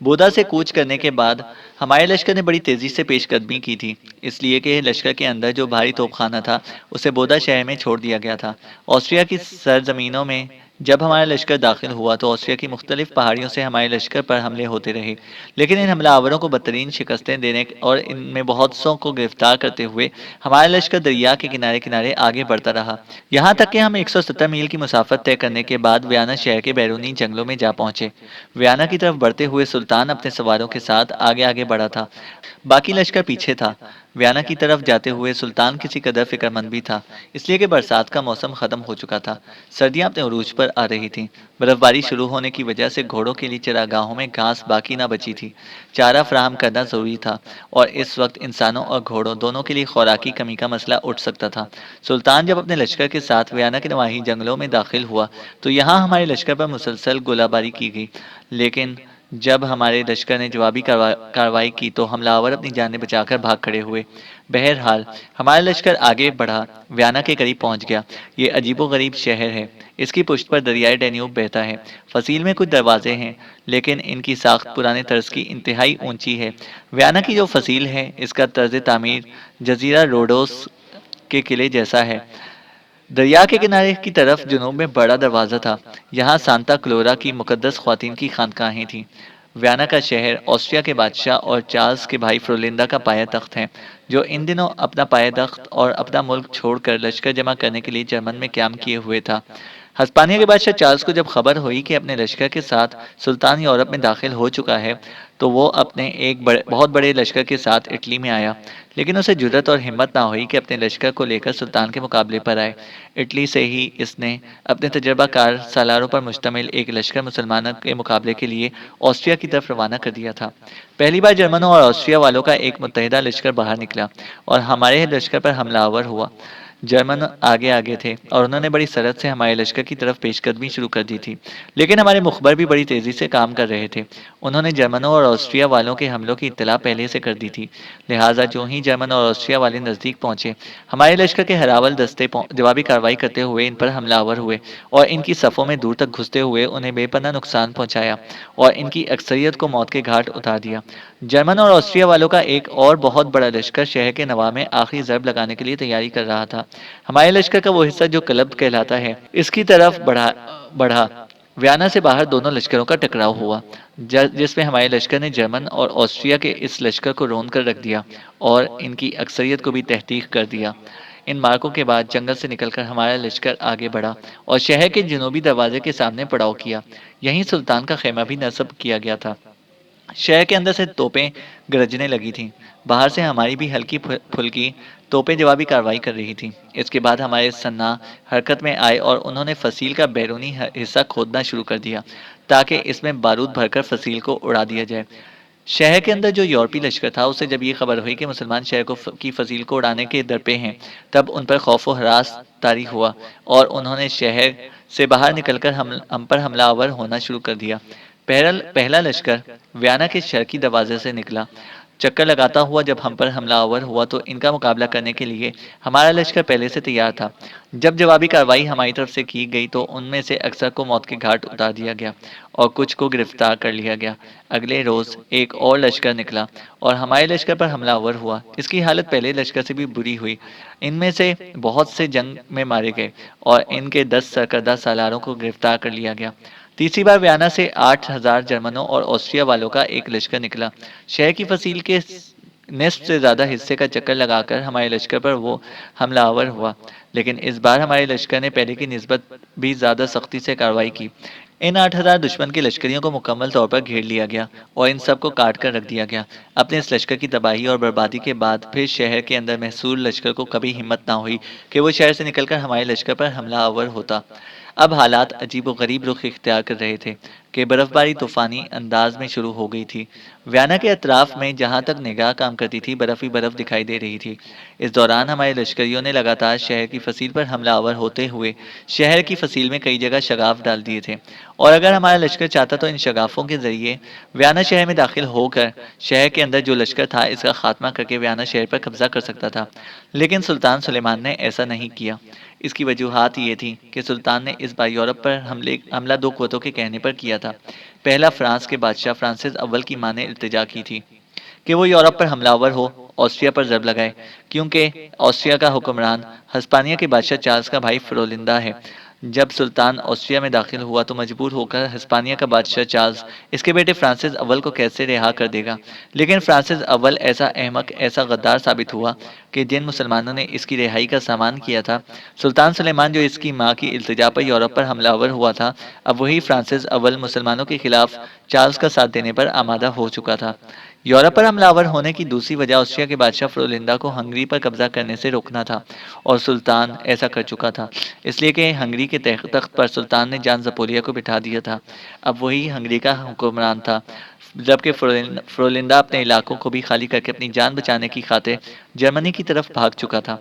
بودا سے کوچ کرنے کے بعد ہمارے لشکر نے بڑی تیزی سے پیش قدمی کی تھی، اس لیے کہ لشکر کے اندر جو بھاری توپ خانہ تھا اسے بودا شہر میں چھوڑ دیا گیا تھا۔ آسٹریا کی سرزمینوں میں جب ہمارا لشکر داخل ہوا تو آسٹریا کی مختلف پہاڑیوں سے ہمارے لشکر پر حملے ہوتے رہے، لیکن ان حملہ آوروں کو بدترین شکستیں دینے اور ان میں بہت سو کو گرفتار کرتے ہوئے ہمارا لشکر دریا کے کنارے کنارے آگے بڑھتا رہا، یہاں تک کہ ہم 170 میل کی مسافت طے کرنے کے بعد ویانا شہر کے بیرونی جنگلوں میں جا پہنچے۔ ویانا کی طرف بڑھتے ہوئے سلطان اپنے سواروں کے ساتھ آگے آگے بڑھا تھا، باقی لشکر پیچھے تھا۔ ویانا کی طرف جاتے ہوئے سلطان کسی قدر فکر مند بھی تھا، اس لیے کہ برسات کا موسم ختم ہو چکا تھا، سردیاں اپنے عروج پر آ رہی تھیں، برف باری شروع ہونے کی وجہ سے گھوڑوں کے لیے چراگاہوں میں گھاس باقی نہ بچی تھی، چارہ فراہم کرنا ضروری تھا، اور اس وقت انسانوں اور گھوڑوں دونوں کے لیے خوراکی کمی کا مسئلہ اٹھ سکتا تھا۔ سلطان جب اپنے لشکر کے ساتھ ویانا کے نواحی جنگلوں میں داخل ہوا تو یہاں ہمارے لشکر پر مسلسل گولہ باری کی گئی، لیکن جب ہمارے لشکر نے جوابی کارروائی کی تو حملہ آور اپنی جانیں بچا کر بھاگ کھڑے ہوئے۔ بہرحال ہمارا لشکر آگے بڑھا، ویانا کے قریب پہنچ گیا۔ یہ عجیب و غریب شہر ہے، اس کی پشت پر دریائے ڈینیوب بہتا ہے، فصیل میں کچھ دروازے ہیں لیکن ان کی ساخت پرانے طرز کی انتہائی اونچی ہے۔ ویانا کی جو فصیل ہے اس کا طرز تعمیر جزیرہ روڈوس کے قلعے جیسا ہے۔ دریا کے کنارے کی طرف جنوب میں بڑا دروازہ تھا، یہاں سانتا کلورا کی مقدس خواتین کی خانقاہیں تھیں۔ ویانا کا شہر آسٹریا کے بادشاہ اور چارلس کے بھائی فرولیندا کا پایہ تخت ہے، جو ان دنوں اپنا پایہ تخت اور اپنا ملک چھوڑ کر لشکر جمع کرنے کے لیے جرمن میں قیام کیے ہوئے تھا۔ ہسپانیہ کے بادشاہ چارلس کو جب خبر ہوئی کہ اپنے لشکر کے ساتھ سلطان یورپ میں داخل ہو چکا ہے تو وہ اپنے ایک بہت بڑے لشکر کے ساتھ اٹلی میں آیا، لیکن اسے جرأت اور ہمت نہ ہوئی کہ اپنے لشکر کو لے کر سلطان کے مقابلے پر آئے۔ اٹلی سے ہی اس نے اپنے تجربہ کار سالاروں پر مشتمل ایک لشکر مسلمانوں کے مقابلے کے لیے آسٹریا کی طرف روانہ کر دیا تھا۔ پہلی بار جرمنوں اور آسٹریا والوں کا ایک متحدہ لشکر باہر نکلا اور ہمارے لشکر پر حملہ آور ہوا۔ جرمن آگے آگے تھے اور انہوں نے بڑی سرعت سے ہمارے لشکر کی طرف پیش قدمی شروع کر دی تھی، لیکن ہمارے مخبر بھی بڑی تیزی سے کام کر رہے تھے۔ انہوں نے جرمنوں اور آسٹریا والوں کے حملوں کی اطلاع پہلے سے کر دی تھی، لہٰذا جو ہی جرمن اور آسٹریا والے نزدیک پہنچے، ہمارے لشکر کے ہراول دستے جوابی کارروائی کرتے ہوئے ان پر حملہ آور ہوئے اور ان کی صفوں میں دور تک گھستے ہوئے انہیں بے پناہ نقصان پہنچایا اور ان کی اکثریت کو موت کے گھاٹ اتار دیا۔ جرمن اور آسٹریا والوں کا ایک اور بہت بڑا لشکر شہر کے نواح میں آخری ضرب لگانے کے لیے تیاری کر رہا تھا۔ ہمارے لشکر کا وہ حصہ جو کلب کہلاتا ہے، اس کی طرف بڑھا۔ ویانا سے باہر دونوں لشکروں کا ٹکراؤ ہوا، جس میں ہمارے لشکر نے جرمن اور آسٹریا کے اس لشکر کو رون کر رکھ دیا اور ان کی اکثریت کو بھی تحقیق کر دیا۔ ان مارکوں کے بعد جنگل سے نکل کر ہمارا لشکر آگے بڑھا اور شہر کے جنوبی دروازے کے سامنے پڑاؤ کیا۔ یہیں سلطان کا خیمہ بھی نصب کیا گیا تھا۔ شہر کے اندر سے توپیں گرجنے لگی تھیں، باہر سے ہماری بھی ہلکی پھلکی توپیں جوابی کارروائی کر رہی تھیں۔ اس کے بعد ہمارے سنّا حرکت میں آئے اور انہوں نے فصیل کا بیرونی حصہ کھودنا شروع کر دیا تاکہ اس میں بارود بھر کر فصیل کو اڑا دیا جائے۔ شہر کے اندر جو یورپی لشکر تھا، اسے جب یہ خبر ہوئی کہ مسلمان شہر کی فصیل کو اڑانے کے درپے ہیں، تب ان پر خوف و ہراس طاری ہوا اور انہوں نے شہر سے باہر نکل کر ہم پر حملہ آور ہونا شروع کر دیا۔ پہلا لشکر ویانا کے شرقی دروازے سے نکلا، چکر لگاتا ہوا جب ہم پر حملہ آور ہوا تو ان کا مقابلہ کرنے کے لیے ہمارا لشکر پہلے سے تیار تھا۔ جب جوابی کارروائی ہماری طرف سے کی گئی تو ان میں سے اکثر کو موت کے گھاٹ اتار دیا گیا اور کچھ کو گرفتار کر لیا گیا۔ اگلے روز ایک اور لشکر نکلا اور ہمارے لشکر پر حملہ آور ہوا۔ اس کی حالت پہلے لشکر سے بھی بری ہوئی، ان میں سے بہت سے جنگ میں مارے گئے اور ان کے 10 سرکردہ سالاروں کو گرفتار کر لیا گیا۔ تیسری بار ویانا سے 8,000 جرمنوں اور آسٹریا والوں کا ایک لشکر نکلا۔ شہر کی فصیل کے نصف سے زیادہ حصے کا چکر لگا کر ہمارے لشکر پر وہ حملہ آور ہوا، لیکن اس بار ہمارے لشکر نے پہلے کی نسبت بھی زیادہ سختی سے کارروائی کی۔ ان 8,000 دشمن کے لشکریوں کو مکمل طور پر گھیر لیا گیا اور ان سب کو کاٹ کر رکھ دیا گیا۔ اپنے اس لشکر کی تباہی اور بربادی کے بعد پھر شہر کے اندر محصور لشکر کو کبھی ہمت نہ ہوئی کہ وہ شہر سے نکل کر ہمارے لشکر پر حملہ آور ہوتا۔ اب حالات عجیب و غریب رخ اختیار کر رہے تھے کہ برف باری طوفانی انداز میں شروع ہو گئی تھی۔ ویانا کے اطراف میں جہاں تک نگاہ کام کرتی تھی برف ہی برف دکھائی دے رہی تھی۔ اس دوران ہمارے لشکریوں نے لگاتار شہر کی فصیل پر حملہ آور ہوتے ہوئے شہر کی فصیل میں کئی جگہ شگاف ڈال دیے تھے، اور اگر ہمارا لشکر چاہتا تو ان شگافوں کے ذریعے ویانا شہر میں داخل ہو کر شہر کے اندر جو لشکر تھا اس کا خاتمہ کر کے ویانا شہر پر قبضہ کر سکتا تھا، لیکن سلطان سلیمان نے ایسا نہیں کیا۔ اس کی وجوہات یہ تھی کہ سلطان نے اس بار یورپ پر حملہ دو قوتوں کے کہنے پر کیا تھا۔ پہلا، فرانس کے بادشاہ فرانسس اول کی ماں نے التجا کی تھی کہ وہ یورپ پر حملہ آور ہو، آسٹریا پر ضرب لگائے، کیونکہ آسٹریا کا حکمران ہسپانیہ کے بادشاہ چارلس کا بھائی فرولندا ہے۔ جب سلطان آسٹریا میں داخل ہوا تو مجبور ہو کر ہسپانیہ کا بادشاہ چارلس اس کے بیٹے فرانسس اول کو کیسے رہا کر دے گا؟ لیکن فرانسس اول ایسا احمق، ایسا غدار ثابت ہوا کہ جن مسلمانوں نے اس کی رہائی کا سامان کیا تھا، سلطان سلیمان جو اس کی ماں کی التجا پر یورپ پر حملہ آور ہوا تھا، اب وہی فرانسس اول مسلمانوں کے خلاف چارلس کا ساتھ دینے پر آمادہ ہو چکا تھا۔ یورپ پر حملہ آور ہونے کی دوسری وجہ آسٹریا کے بادشاہ فرولندا کو ہنگری پر قبضہ کرنے سے روکنا تھا، اور سلطان ایسا کر چکا تھا، اس لیے کہ ہنگری کے تخت پر سلطان نے جان زپولیا کو بٹھا دیا تھا۔ اب وہی ہنگری کا حکمران تھا، جبکہ فرولندا اپنے علاقوں کو بھی خالی کر کے اپنی جان بچانے کی خاطر جرمنی کی طرف بھاگ چکا تھا۔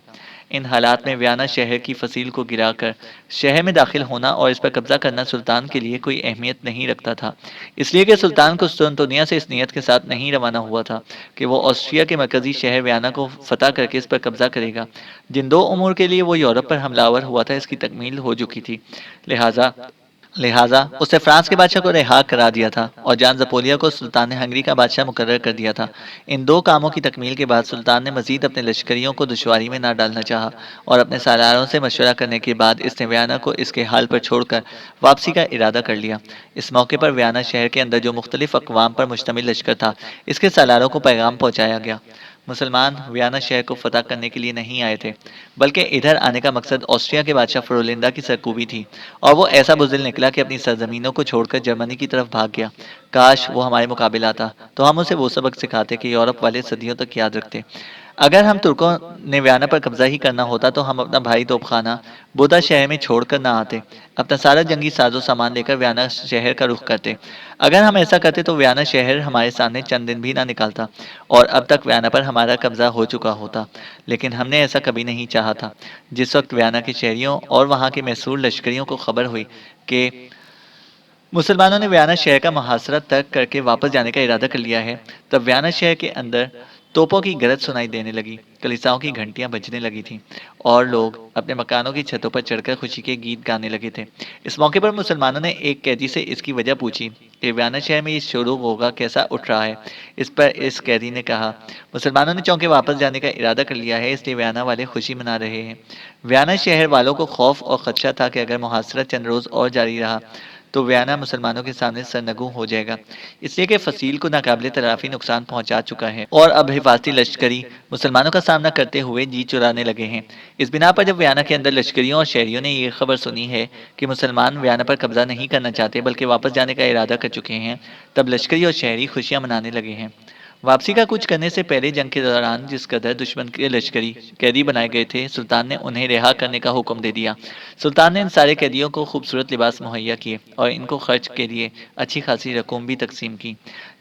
ان حالات میں ویانا شہر کی فصیل کو گرا کر شہر میں داخل ہونا اور اس پر قبضہ کرنا سلطان کے لیے کوئی اہمیت نہیں رکھتا تھا، اس لیے کہ سلطان قسطنطنیہ سے اس نیت کے ساتھ نہیں روانہ ہوا تھا کہ وہ آسٹریا کے مرکزی شہر ویانا کو فتح کر کے اس پر قبضہ کرے گا۔ جن دو امور کے لیے وہ یورپ پر حملہ آور ہوا تھا اس کی تکمیل ہو چکی تھی، لہٰذا اس نے فرانس کے بادشاہ کو رہا کرا دیا تھا اور جان زپولیا کو سلطان نے ہنگری کا بادشاہ مقرر کر دیا تھا۔ ان دو کاموں کی تکمیل کے بعد سلطان نے مزید اپنے لشکریوں کو دشواری میں نہ ڈالنا چاہا، اور اپنے سالاروں سے مشورہ کرنے کے بعد اس نے ویانا کو اس کے حال پر چھوڑ کر واپسی کا ارادہ کر لیا۔ اس موقع پر ویانا شہر کے اندر جو مختلف اقوام پر مشتمل لشکر تھا، اس کے سالاروں کو پیغام پہنچایا گیا۔ مسلمان ویانا شہر کو فتح کرنے کے لیے نہیں آئے تھے، بلکہ ادھر آنے کا مقصد آسٹریا کے بادشاہ فرولندا کی سرکوبی تھی، اور وہ ایسا بزدل نکلا کہ اپنی سرزمینوں کو چھوڑ کر جرمنی کی طرف بھاگ گیا۔ کاش وہ ہمارے مقابل آتا تو ہم اسے وہ سبق سکھاتے کہ یورپ والے صدیوں تک یاد رکھتے۔ اگر ہم ترکوں نے ویانا پر قبضہ ہی کرنا ہوتا تو ہم اپنا بھائی توپ خانہ بودا شہر میں چھوڑ کر نہ آتے، اپنا سارا جنگی ساز و سامان لے کر ویانا شہر کا رخ کرتے۔ اگر ہم ایسا کرتے تو ویانا شہر ہمارے سامنے چند دن بھی نہ نکالتا، اور اب تک ویانا پر ہمارا قبضہ ہو چکا ہوتا۔ لیکن ہم نے ایسا کبھی نہیں چاہا تھا۔ جس وقت ویانا کے شہریوں اور وہاں کے محصور لشکریوں کو خبر ہوئی کہ مسلمانوں نے ویانا شہر کا محاصرہ ترک کر کے واپس جانے کا ارادہ کر لیا ہے، تب ویانا شہر کے اندر توپوں کی گرج سنائی دینے لگی، کلیساؤں کی گھنٹیاں بجنے لگی تھیں، اور لوگ اپنے مکانوں کی چھتوں پر چڑھ کر خوشی کے گیت گانے لگے تھے۔ اس موقع پر مسلمانوں نے ایک قیدی سے اس کی وجہ پوچھی کہ ویانا شہر میں یہ شور و غوغا کیسا اٹھ رہا ہے۔ اس پر اس قیدی نے کہا، مسلمانوں نے چونکہ واپس جانے کا ارادہ کر لیا ہے، اس لیے ویانا والے خوشی منا رہے ہیں۔ ویانا شہر والوں کو خوف اور خدشہ تھا کہ اگر محاصرہ چند روز اور جاری رہا تو ویانا مسلمانوں کے سامنے سرنگوں ہو جائے گا، اس لیے کہ فصیل کو ناقابل تلافی نقصان پہنچا چکا ہے، اور اب حفاظتی لشکری مسلمانوں کا سامنا کرتے ہوئے جی چرانے لگے ہیں۔ اس بنا پر جب ویانا کے اندر لشکریوں اور شہریوں نے یہ خبر سنی ہے کہ مسلمان ویانا پر قبضہ نہیں کرنا چاہتے بلکہ واپس جانے کا ارادہ کر چکے ہیں، تب لشکری اور شہری خوشیاں منانے لگے ہیں۔ واپسی کا کچھ کرنے سے پہلے جنگ کے دوران جس قدر دشمن کے لشکری قیدی بنائے گئے تھے، سلطان نے انہیں رہا کرنے کا حکم دے دیا۔ سلطان نے ان سارے قیدیوں کو خوبصورت لباس مہیا کیے اور ان کو خرچ کے لیے اچھی خاصی رقوم بھی تقسیم کی۔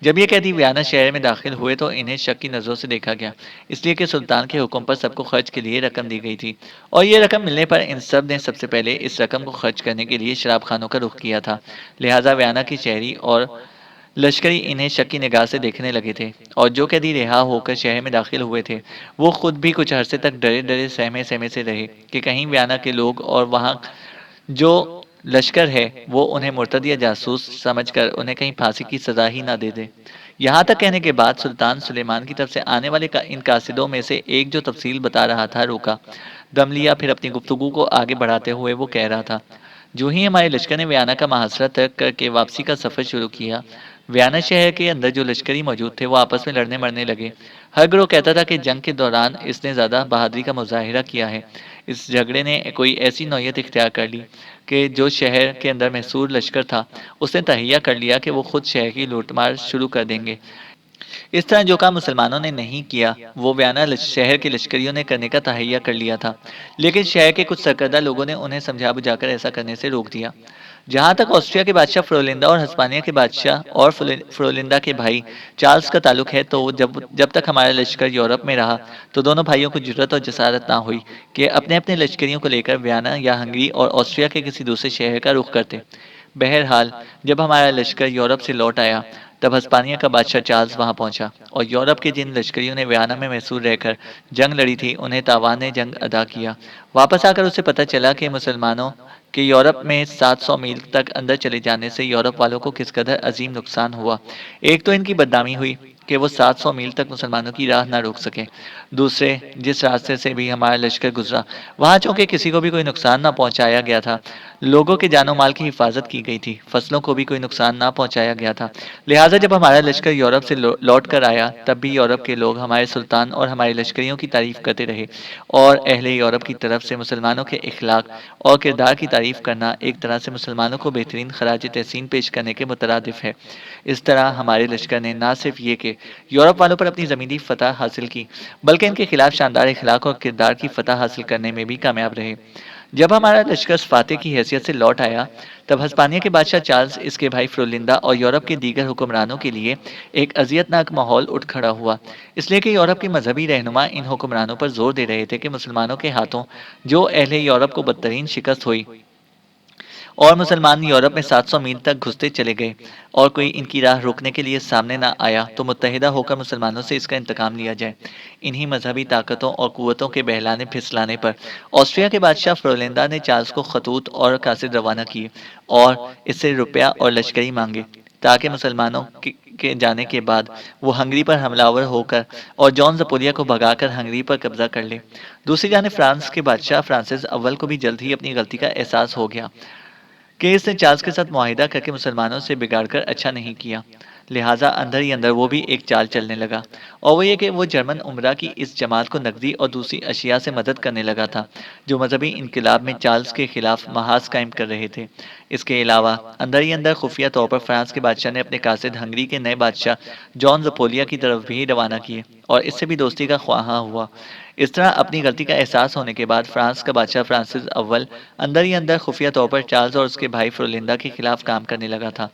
جب یہ قیدی ویانا شہر میں داخل ہوئے تو انہیں شک کی نظروں سے دیکھا گیا، اس لیے کہ سلطان کے حکم پر سب کو خرچ کے لیے رقم دی گئی تھی، اور یہ رقم ملنے پر ان سب نے سب سے پہلے اس رقم کو خرچ کرنے کے لیے شراب خانوں کا رخ کیا تھا۔ لہٰذا ویانا کی شہری اور لشکری انہیں شک کی نگاہ سے دیکھنے لگے تھے، اور جو قیدی رہا ہو کر شہر میں داخل ہوئے تھے وہ خود بھی کچھ عرصے تک ڈرے ڈرے سہمے سہمے سے رہے کہ کہیں ویانا کے لوگ اور وہاں جو لشکر ہے وہ انہیں مرتد یا جاسوس سمجھ کر انہیں کہیں پھانسی کی سزا ہی نہ دے دے۔ یہاں تک کہنے کے بعد سلطان سلیمان کی طرف سے آنے والے ان قاصدوں میں سے ایک جو تفصیل بتا رہا تھا رکا، دم لیا، پھر اپنی گفتگو کو آگے بڑھاتے ہوئے وہ کہہ رہا تھا، جو ہی ہمارے لشکر نے ویانا کا محاصرہ ترک کر کے واپسی کا سفر شروع کیا، ویانا شہر کے اندر جو لشکری موجود تھے وہ آپس میں لڑنے مرنے لگے۔ ہر گروہ کہتا تھا کہ جنگ کے دوران اس نے زیادہ بہادری کا مظاہرہ کیا ہے۔ اس جھگڑے نے کوئی ایسی نوعیت اختیار کر لی کہ جو شہر کے اندر محصور لشکر تھا اس نے تہیہ کر لیا کہ وہ خود شہر کی لوٹ مار شروع کر دیں گے۔ اس طرح جو کام مسلمانوں نے نہیں کیا وہ ویانا شہر کے لشکریوں نے کرنے کا تہیہ کر لیا تھا، لیکن شہر کے کچھ سرکردہ لوگوں نے انہیں سمجھا بجھا کر ایسا کرنے سے روک دیا۔ جہاں تک آسٹریا کے بادشاہ فرولندا اور ہسپانیہ کے بادشاہ اور فرولندا کے بھائی چارلز کا تعلق ہے تو جب تک ہمارا لشکر یورپ میں رہا تو دونوں بھائیوں کو جرأت اور جسارت نہ ہوئی کہ اپنے اپنے لشکریوں کو لے کر ویانا یا ہنگری اور آسٹریا کے کسی دوسرے شہر کا رخ کرتے۔ بہرحال جب ہمارا لشکر یورپ سے لوٹ آیا تب ہسپانیہ کا بادشاہ چارلز وہاں پہنچا، اور یورپ کے جن لشکریوں نے ویانا میں محصور رہ کر جنگ لڑی تھی انہیں تاوان جنگ ادا کیا۔ واپس آ کر اسے پتہ چلا کہ مسلمانوں کہ یورپ میں 700 میل تک اندر چلے جانے سے یورپ والوں کو کس قدر عظیم نقصان ہوا۔ ایک تو ان کی بدنامی ہوئی کہ وہ 700 میل تک مسلمانوں کی راہ نہ روک سکے، دوسرے جس راستے سے بھی ہمارا لشکر گزرا وہاں چونکہ کسی کو بھی کوئی نقصان نہ پہنچایا گیا تھا، لوگوں کے جان و مال کی حفاظت کی گئی تھی، فصلوں کو بھی کوئی نقصان نہ پہنچایا گیا تھا۔ لہٰذا جب ہمارا لشکر یورپ سے لوٹ کر آیا تب بھی یورپ کے لوگ ہمارے سلطان اور ہمارے لشکریوں کی تعریف کرتے رہے، اور اہل یورپ کی طرف سے مسلمانوں کے اخلاق اور کردار کی تعریف کرنا ایک طرح سے مسلمانوں کو بہترین خراج تحسین پیش کرنے کے مترادف ہے۔ اس طرح ہمارے لشکر نے نہ صرف یہ کہ یورپ والوں پر اپنی زمینی فتح حاصل کی بلکہ ان کے خلاف شاندار اخلاق اور کردار کی فتح حاصل کرنے میں بھی کامیاب رہے۔ جب ہمارا لشکر فاتح کی حیثیت سے لوٹ آیا تب ہسپانیہ کے بادشاہ چارلز، اس کے بھائی فرولندا اور یورپ کے دیگر حکمرانوں کے لیے ایک اذیت ناک ماحول اٹھ کھڑا ہوا، اس لیے کہ یورپ کے مذہبی رہنما ان حکمرانوں پر زور دے رہے تھے کہ مسلمانوں کے ہاتھوں جو اہل یورپ کو بدترین شکست ہوئی اور مسلمان یورپ میں 700 میل تک گھستے چلے گئے اور کوئی ان کی راہ روکنے کے لیے سامنے نہ آیا تو متحدہ ہو کر مسلمانوں سے اس کا انتقام لیا جائے۔ انہی مذہبی طاقتوں اور قوتوں کے بہلانے پھسلانے پر آسٹریا کے بادشاہ فرولندا نے چارلز کو خطوط اور قاصد روانہ کیے اور اس سے روپیہ اور لشکری مانگے تاکہ مسلمانوں کے جانے کے بعد وہ ہنگری پر حملہ آور ہو کر اور جان زپولیا کو بھگا کر ہنگری پر قبضہ کر لے۔ دوسری جانب فرانس کے بادشاہ فرانسس اول کو بھی جلد ہی اپنی غلطی کا احساس ہو گیا کہ اس نے چارلز کے ساتھ معاہدہ کر کے مسلمانوں سے بگاڑ کر اچھا نہیں کیا۔ لہٰذا اندر ہی اندر وہ بھی ایک چال چلنے لگا، اور وہ یہ کہ وہ جرمن امراء کی اس جماعت کو نقدی اور دوسری اشیاء سے مدد کرنے لگا تھا جو مذہبی انقلاب میں چارلز کے خلاف محاذ قائم کر رہے تھے۔ اس کے علاوہ اندر ہی اندر خفیہ طور پر فرانس کے بادشاہ نے اپنے قاصد ہنگری کے نئے بادشاہ جان زپولیا کی طرف بھی روانہ کیے اور اس سے بھی دوستی کا خواہاں ہوا۔ اس طرح اپنی غلطی کا احساس ہونے کے بعد فرانس کا بادشاہ فرانسس اول اندر ہی اندر خفیہ طور پر چارلز اور اس کے بھائی فرولندا کے خلاف کام کرنے لگا تھا۔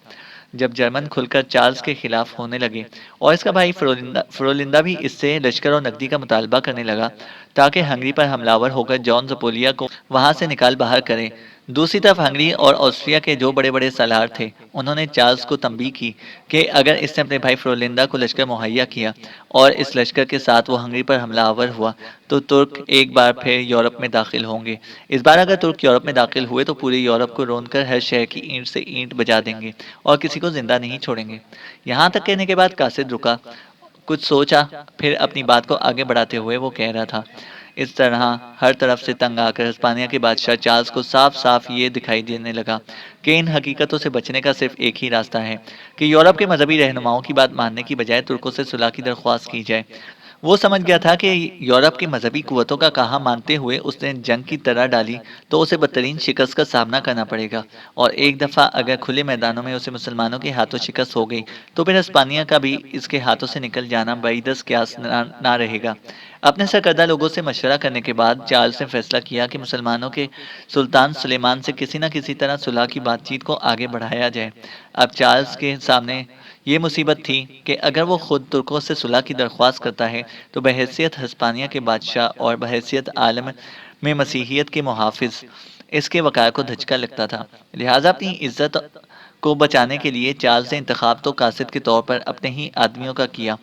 جب جرمن کھل کر چارلز کے خلاف ہونے لگے اور اس کا بھائی فرولندا بھی اس سے لشکر اور نقدی کا مطالبہ کرنے لگا تاکہ ہنگری پر حملہ آور ہو کر جان زپولیا کو وہاں سے نکال باہر کرے، دوسری طرف ہنگری اور آسٹریا کے جو بڑے بڑے سالار تھے انہوں نے چارلز کو تنبیہ کی کہ اگر اس نے اپنے بھائی فرولندا کو لشکر مہیا کیا اور اس لشکر کے ساتھ وہ ہنگری پر حملہ آور ہوا تو ترک ایک بار پھر یورپ میں داخل ہوں گے۔ اس بار اگر ترک یورپ میں داخل ہوئے تو پورے یورپ کو رون کر ہر شہر کی اینٹ سے اینٹ بجا دیں گے اور کسی کو زندہ نہیں چھوڑیں گے۔ یہاں تک کہنے کے بعد قاصد رکا، کچھ سوچا، پھر اپنی بات کو آگے بڑھاتے ہوئے وہ کہہ رہا تھا۔ اس طرح ہر طرف سے تنگ آ کر ہسپانیہ کے بادشاہ چارلز کو صاف صاف یہ دکھائی دینے لگا کہ ان حقیقتوں سے بچنے کا صرف ایک ہی راستہ ہے کہ یورپ کے مذہبی رہنماؤں کی بات ماننے کی بجائے ترکوں سے صلح کی درخواست کی جائے۔ وہ سمجھ گیا تھا کہ یورپ کی مذہبی قوتوں کا کہا مانتے ہوئے اس نے جنگ کی طرح ڈالی تو اسے بدترین شکست کا سامنا کرنا پڑے گا، اور ایک دفعہ اگر کھلے میدانوں میں اسے مسلمانوں کے ہاتھوں شکست ہو گئی تو پھر ہسپانیہ کا بھی اس کے ہاتھوں سے نکل جانا بعیدس قیاس نہ رہے گا۔ اپنے سرکردہ لوگوں سے مشورہ کرنے کے بعد چارلز نے فیصلہ کیا کہ مسلمانوں کے سلطان سلیمان سے کسی نہ کسی طرح صلح کی بات چیت کو آگے بڑھایا جائے۔ اب چارلز کے سامنے یہ مصیبت تھی کہ اگر وہ خود ترکوں سے صلح کی درخواست کرتا ہے تو بحیثیت ہسپانیہ کے بادشاہ اور بحیثیت عالم میں مسیحیت کے محافظ اس کے وقار کو دھچکا لگتا تھا۔ لہٰذا اپنی عزت کو بچانے کے لیے چارلز نے انتخاب تو قاصد کے طور پر اپنے ہی آدمیوں کا کیا،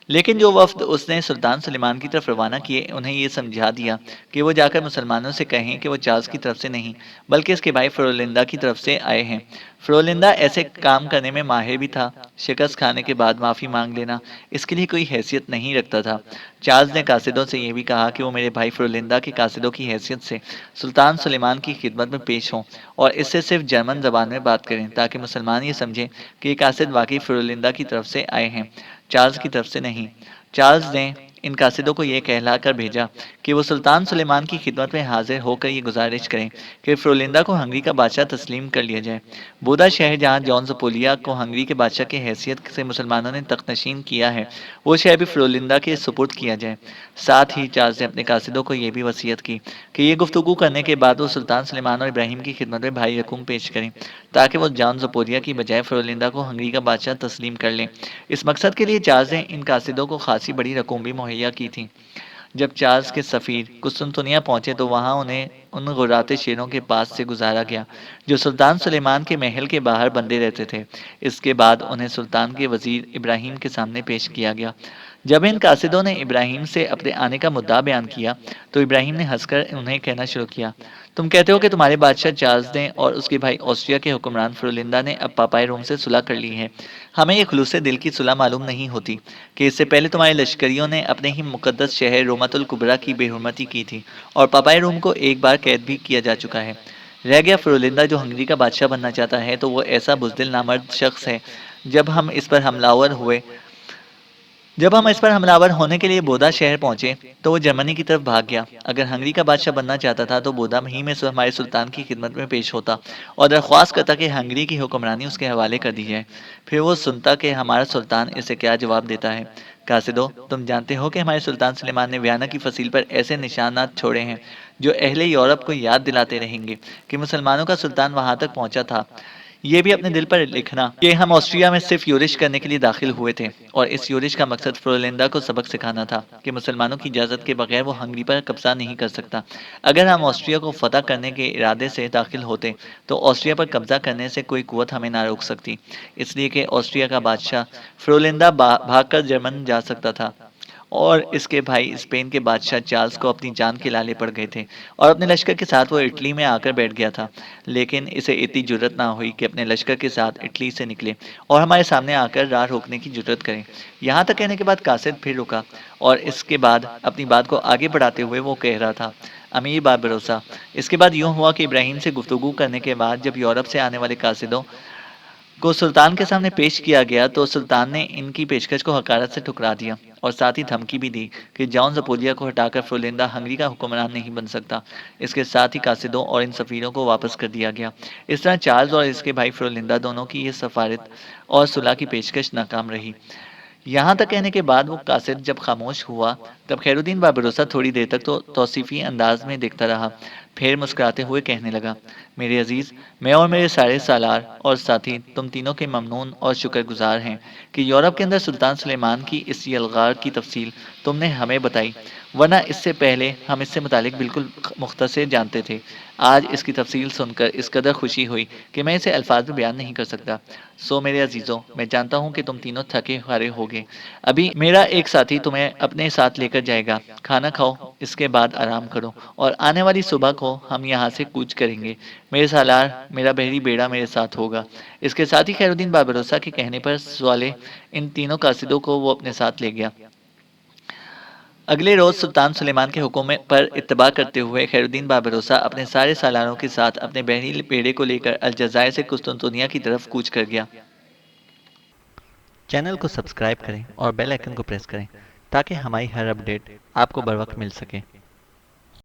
لیکن جو وفد اس نے سلطان سلیمان کی طرف روانہ کیے انہیں یہ سمجھا دیا کہ وہ جا کر مسلمانوں سے کہیں کہ وہ چارلز کی طرف سے نہیں بلکہ اس کے بھائی فرولندا کی طرف سے آئے ہیں۔ فرولندا ایسے کام کرنے میں ماہر بھی تھا، شکست کھانے کے بعد معافی مانگ لینا اس کے لیے کوئی حیثیت نہیں رکھتا تھا۔ چارلز نے قاصدوں سے یہ بھی کہا کہ وہ میرے بھائی فرولندا کے قاصدوں کی حیثیت سے سلطان سلیمان کی خدمت میں پیش ہوں اور اس سے صرف جرمن زبان میں بات کریں تاکہ مسلمان یہ سمجھیں کہ یہ قاصد واقعی فرولندا کی طرف سے آئے ہیں، چارلز کی طرف سے نہیں۔ چارلز نے ان قاصدوں کو یہ کہلا کر بھیجا کہ وہ سلطان سلیمان کی خدمت میں حاضر ہو کر یہ گزارش کریں کہ فرولندا کو ہنگری کا بادشاہ تسلیم کر لیا جائے۔ بودا شہر جہاں جان زپولیا کو ہنگری کے بادشاہ کی حیثیت سے مسلمانوں نے تخت نشین کیا ہے، وہ شہر بھی فرولندا کے سپرد کیا جائے۔ ساتھ ہی چارلز نے اپنے قاصدوں کو یہ بھی وصیت کی کہ یہ گفتگو کرنے کے بعد وہ سلطان سلیمان اور ابراہیم کی خدمت میں بھائی رقوم پیش کریں تاکہ وہ جان زپولیا کی بجائے فرولندا کو ہنگری کا بادشاہ تسلیم کر لیں۔ اس مقصد کے لیے چارلز نے ان قاصدوں کو خاصی بڑی رقوم بھی مہیا کی تھی۔ جب چارلز کے سفیر قسطنطنیہ پہنچے تو وہاں انہیں ان غراتے شیروں کے پاس سے گزارا گیا جو سلطان سلیمان کے محل کے باہر بندے رہتے تھے۔ اس کے بعد انہیں سلطان کے وزیر ابراہیم کے سامنے پیش کیا گیا۔ جب ان قاصدوں نے ابراہیم سے اپنے آنے کا مدعا بیان کیا تو ابراہیم نے ہنس کر انہیں کہنا شروع کیا، تم کہتے ہو کہ تمہارے بادشاہ چارلز نے اور اس کے بھائی آسٹریا کے حکمران فرولندا نے اب پاپائے روم سے صلح کر لی ہے۔ ہمیں یہ خلوص دل کی صلح معلوم نہیں ہوتی کہ اس سے پہلے تمہارے لشکریوں نے اپنے ہی مقدس شہر رومت الکبریٰ کی بے حرمتی کی تھی اور پاپائے روم کو ایک بار قید بھی کیا جا چکا ہے۔ رہ گیا فرولندا جو ہنگری کا بادشاہ بننا چاہتا ہے تو وہ ایسا بزدل نامرد شخص ہے۔ جب ہم اس پر حملہ آور ہونے کے لیے بودا شہر پہنچے تو وہ جرمنی کی طرف بھاگ گیا۔ اگر ہنگری کا بادشاہ بننا چاہتا تھا تو بودا ہی میں ہمارے سلطان کی خدمت میں پیش ہوتا اور درخواست کرتا کہ ہنگری کی حکمرانی اس کے حوالے کر دی جائے۔ پھر وہ سنتا کہ ہمارا سلطان اسے کیا جواب دیتا ہے۔ قاصدو، تم جانتے ہو کہ ہمارے سلطان سلیمان نے ویانا کی فصیل پر ایسے نشانات چھوڑے ہیں جو اہل یورپ کو یاد دلاتے رہیں گے کہ مسلمانوں کا سلطان وہاں تک پہنچا تھا۔ یہ بھی اپنے دل پر لکھنا کہ ہم آسٹریا میں صرف یورش کرنے کے لیے داخل ہوئے تھے اور اس یورش کا مقصد فرولندا کو سبق سکھانا تھا کہ مسلمانوں کی اجازت کے بغیر وہ ہنگری پر قبضہ نہیں کر سکتا۔ اگر ہم آسٹریا کو فتح کرنے کے ارادے سے داخل ہوتے تو آسٹریا پر قبضہ کرنے سے کوئی قوت ہمیں نہ روک سکتی، اس لیے کہ آسٹریا کا بادشاہ فرولندا بھاگ کر جرمن جا سکتا تھا اور اس کے بھائی اسپین کے بادشاہ چارلز کو اپنی جان کے لالے پڑ گئے تھے اور اپنے لشکر کے ساتھ وہ اٹلی میں آ کر بیٹھ گیا تھا، لیکن اسے اتنی جرت نہ ہوئی کہ اپنے لشکر کے ساتھ اٹلی سے نکلے اور ہمارے سامنے آ کر راہ روکنے کی جرت کرے۔ یہاں تک کہنے کے بعد قاصد پھر رکا اور اس کے بعد اپنی بات کو آگے بڑھاتے ہوئے وہ کہہ رہا تھا، امیر باربروسا، اس کے بعد یوں ہوا کہ ابراہیم سے گفتگو کرنے کے بعد جب یورپ سے آنے والے قاصدوں کو سلطان کے سامنے پیش کیا گیا تو سلطان نے ان کی پیشکش کو حقارت سے ٹھکرا دیا اور ساتھ ہی دھمکی بھی دی کہ جان زپولیا کو ہٹا کر فرولیندا ہنگری کا حکمران نہیں بن سکتا۔ اس کے ساتھ ہی قاصدوں اور ان سفیروں کو واپس کر دیا گیا۔ اس طرح چارلز اور اس کے بھائی فرولیندا دونوں کی یہ سفارت اور صلح کی پیشکش ناکام رہی۔ یہاں تک کہنے کے بعد وہ قاصد جب خاموش ہوا تب خیر الدین بابروسا تھوڑی دیر تک تو توصیفی انداز میں دیکھتا رہا، پھر مسکراتے ہوئے کہنے لگا، میرے عزیز، میں اور میرے سارے سالار اور ساتھی تم تینوں کے ممنون اور شکر گزار ہیں کہ یورپ کے اندر سلطان سلیمان کی اس یلغار کی تفصیل تم نے ہمیں بتائی، ورنہ اس سے پہلے ہم اس سے متعلق بالکل مختصر جانتے تھے۔ آج اس کی تفصیل سن کر اس قدر خوشی ہوئی کہ میں اسے الفاظ میں بیان نہیں کر سکتا۔ سو میرے عزیزوں، میں جانتا ہوں کہ تم تینوں تھکے ہارے ہوگے۔ ابھی میرا ایک ساتھی تمہیں اپنے ساتھ لے کر جائے گا۔ کھانا کھاؤ، اس کے بعد آرام کرو، اور آنے والی صبح کو ہم یہاں سے کوچ کریں گے۔ میرے سالار، میرا بحری بیڑا میرے ساتھ ہوگا۔ اس کے ساتھ ہی خیر الدین بابروسا کے کہنے پر سوالے ان تینوں قاصدوں کو وہ اپنے ساتھ لے گیا۔ اگلے روز سلطان سلیمان کے حکم پر اتباع کرتے ہوئے خیر الدین بابروسا اپنے سارے سالاروں کے ساتھ اپنے بحری بیڑے کو لے کر الجزائر سے قسطنطنیہ کی طرف کوچ کر گیا۔ چینل کو سبسکرائب کریں اور بیل آئیکن کو پریس کریں تاکہ ہماری ہر اپڈیٹ آپ کو بر وقت مل سکے۔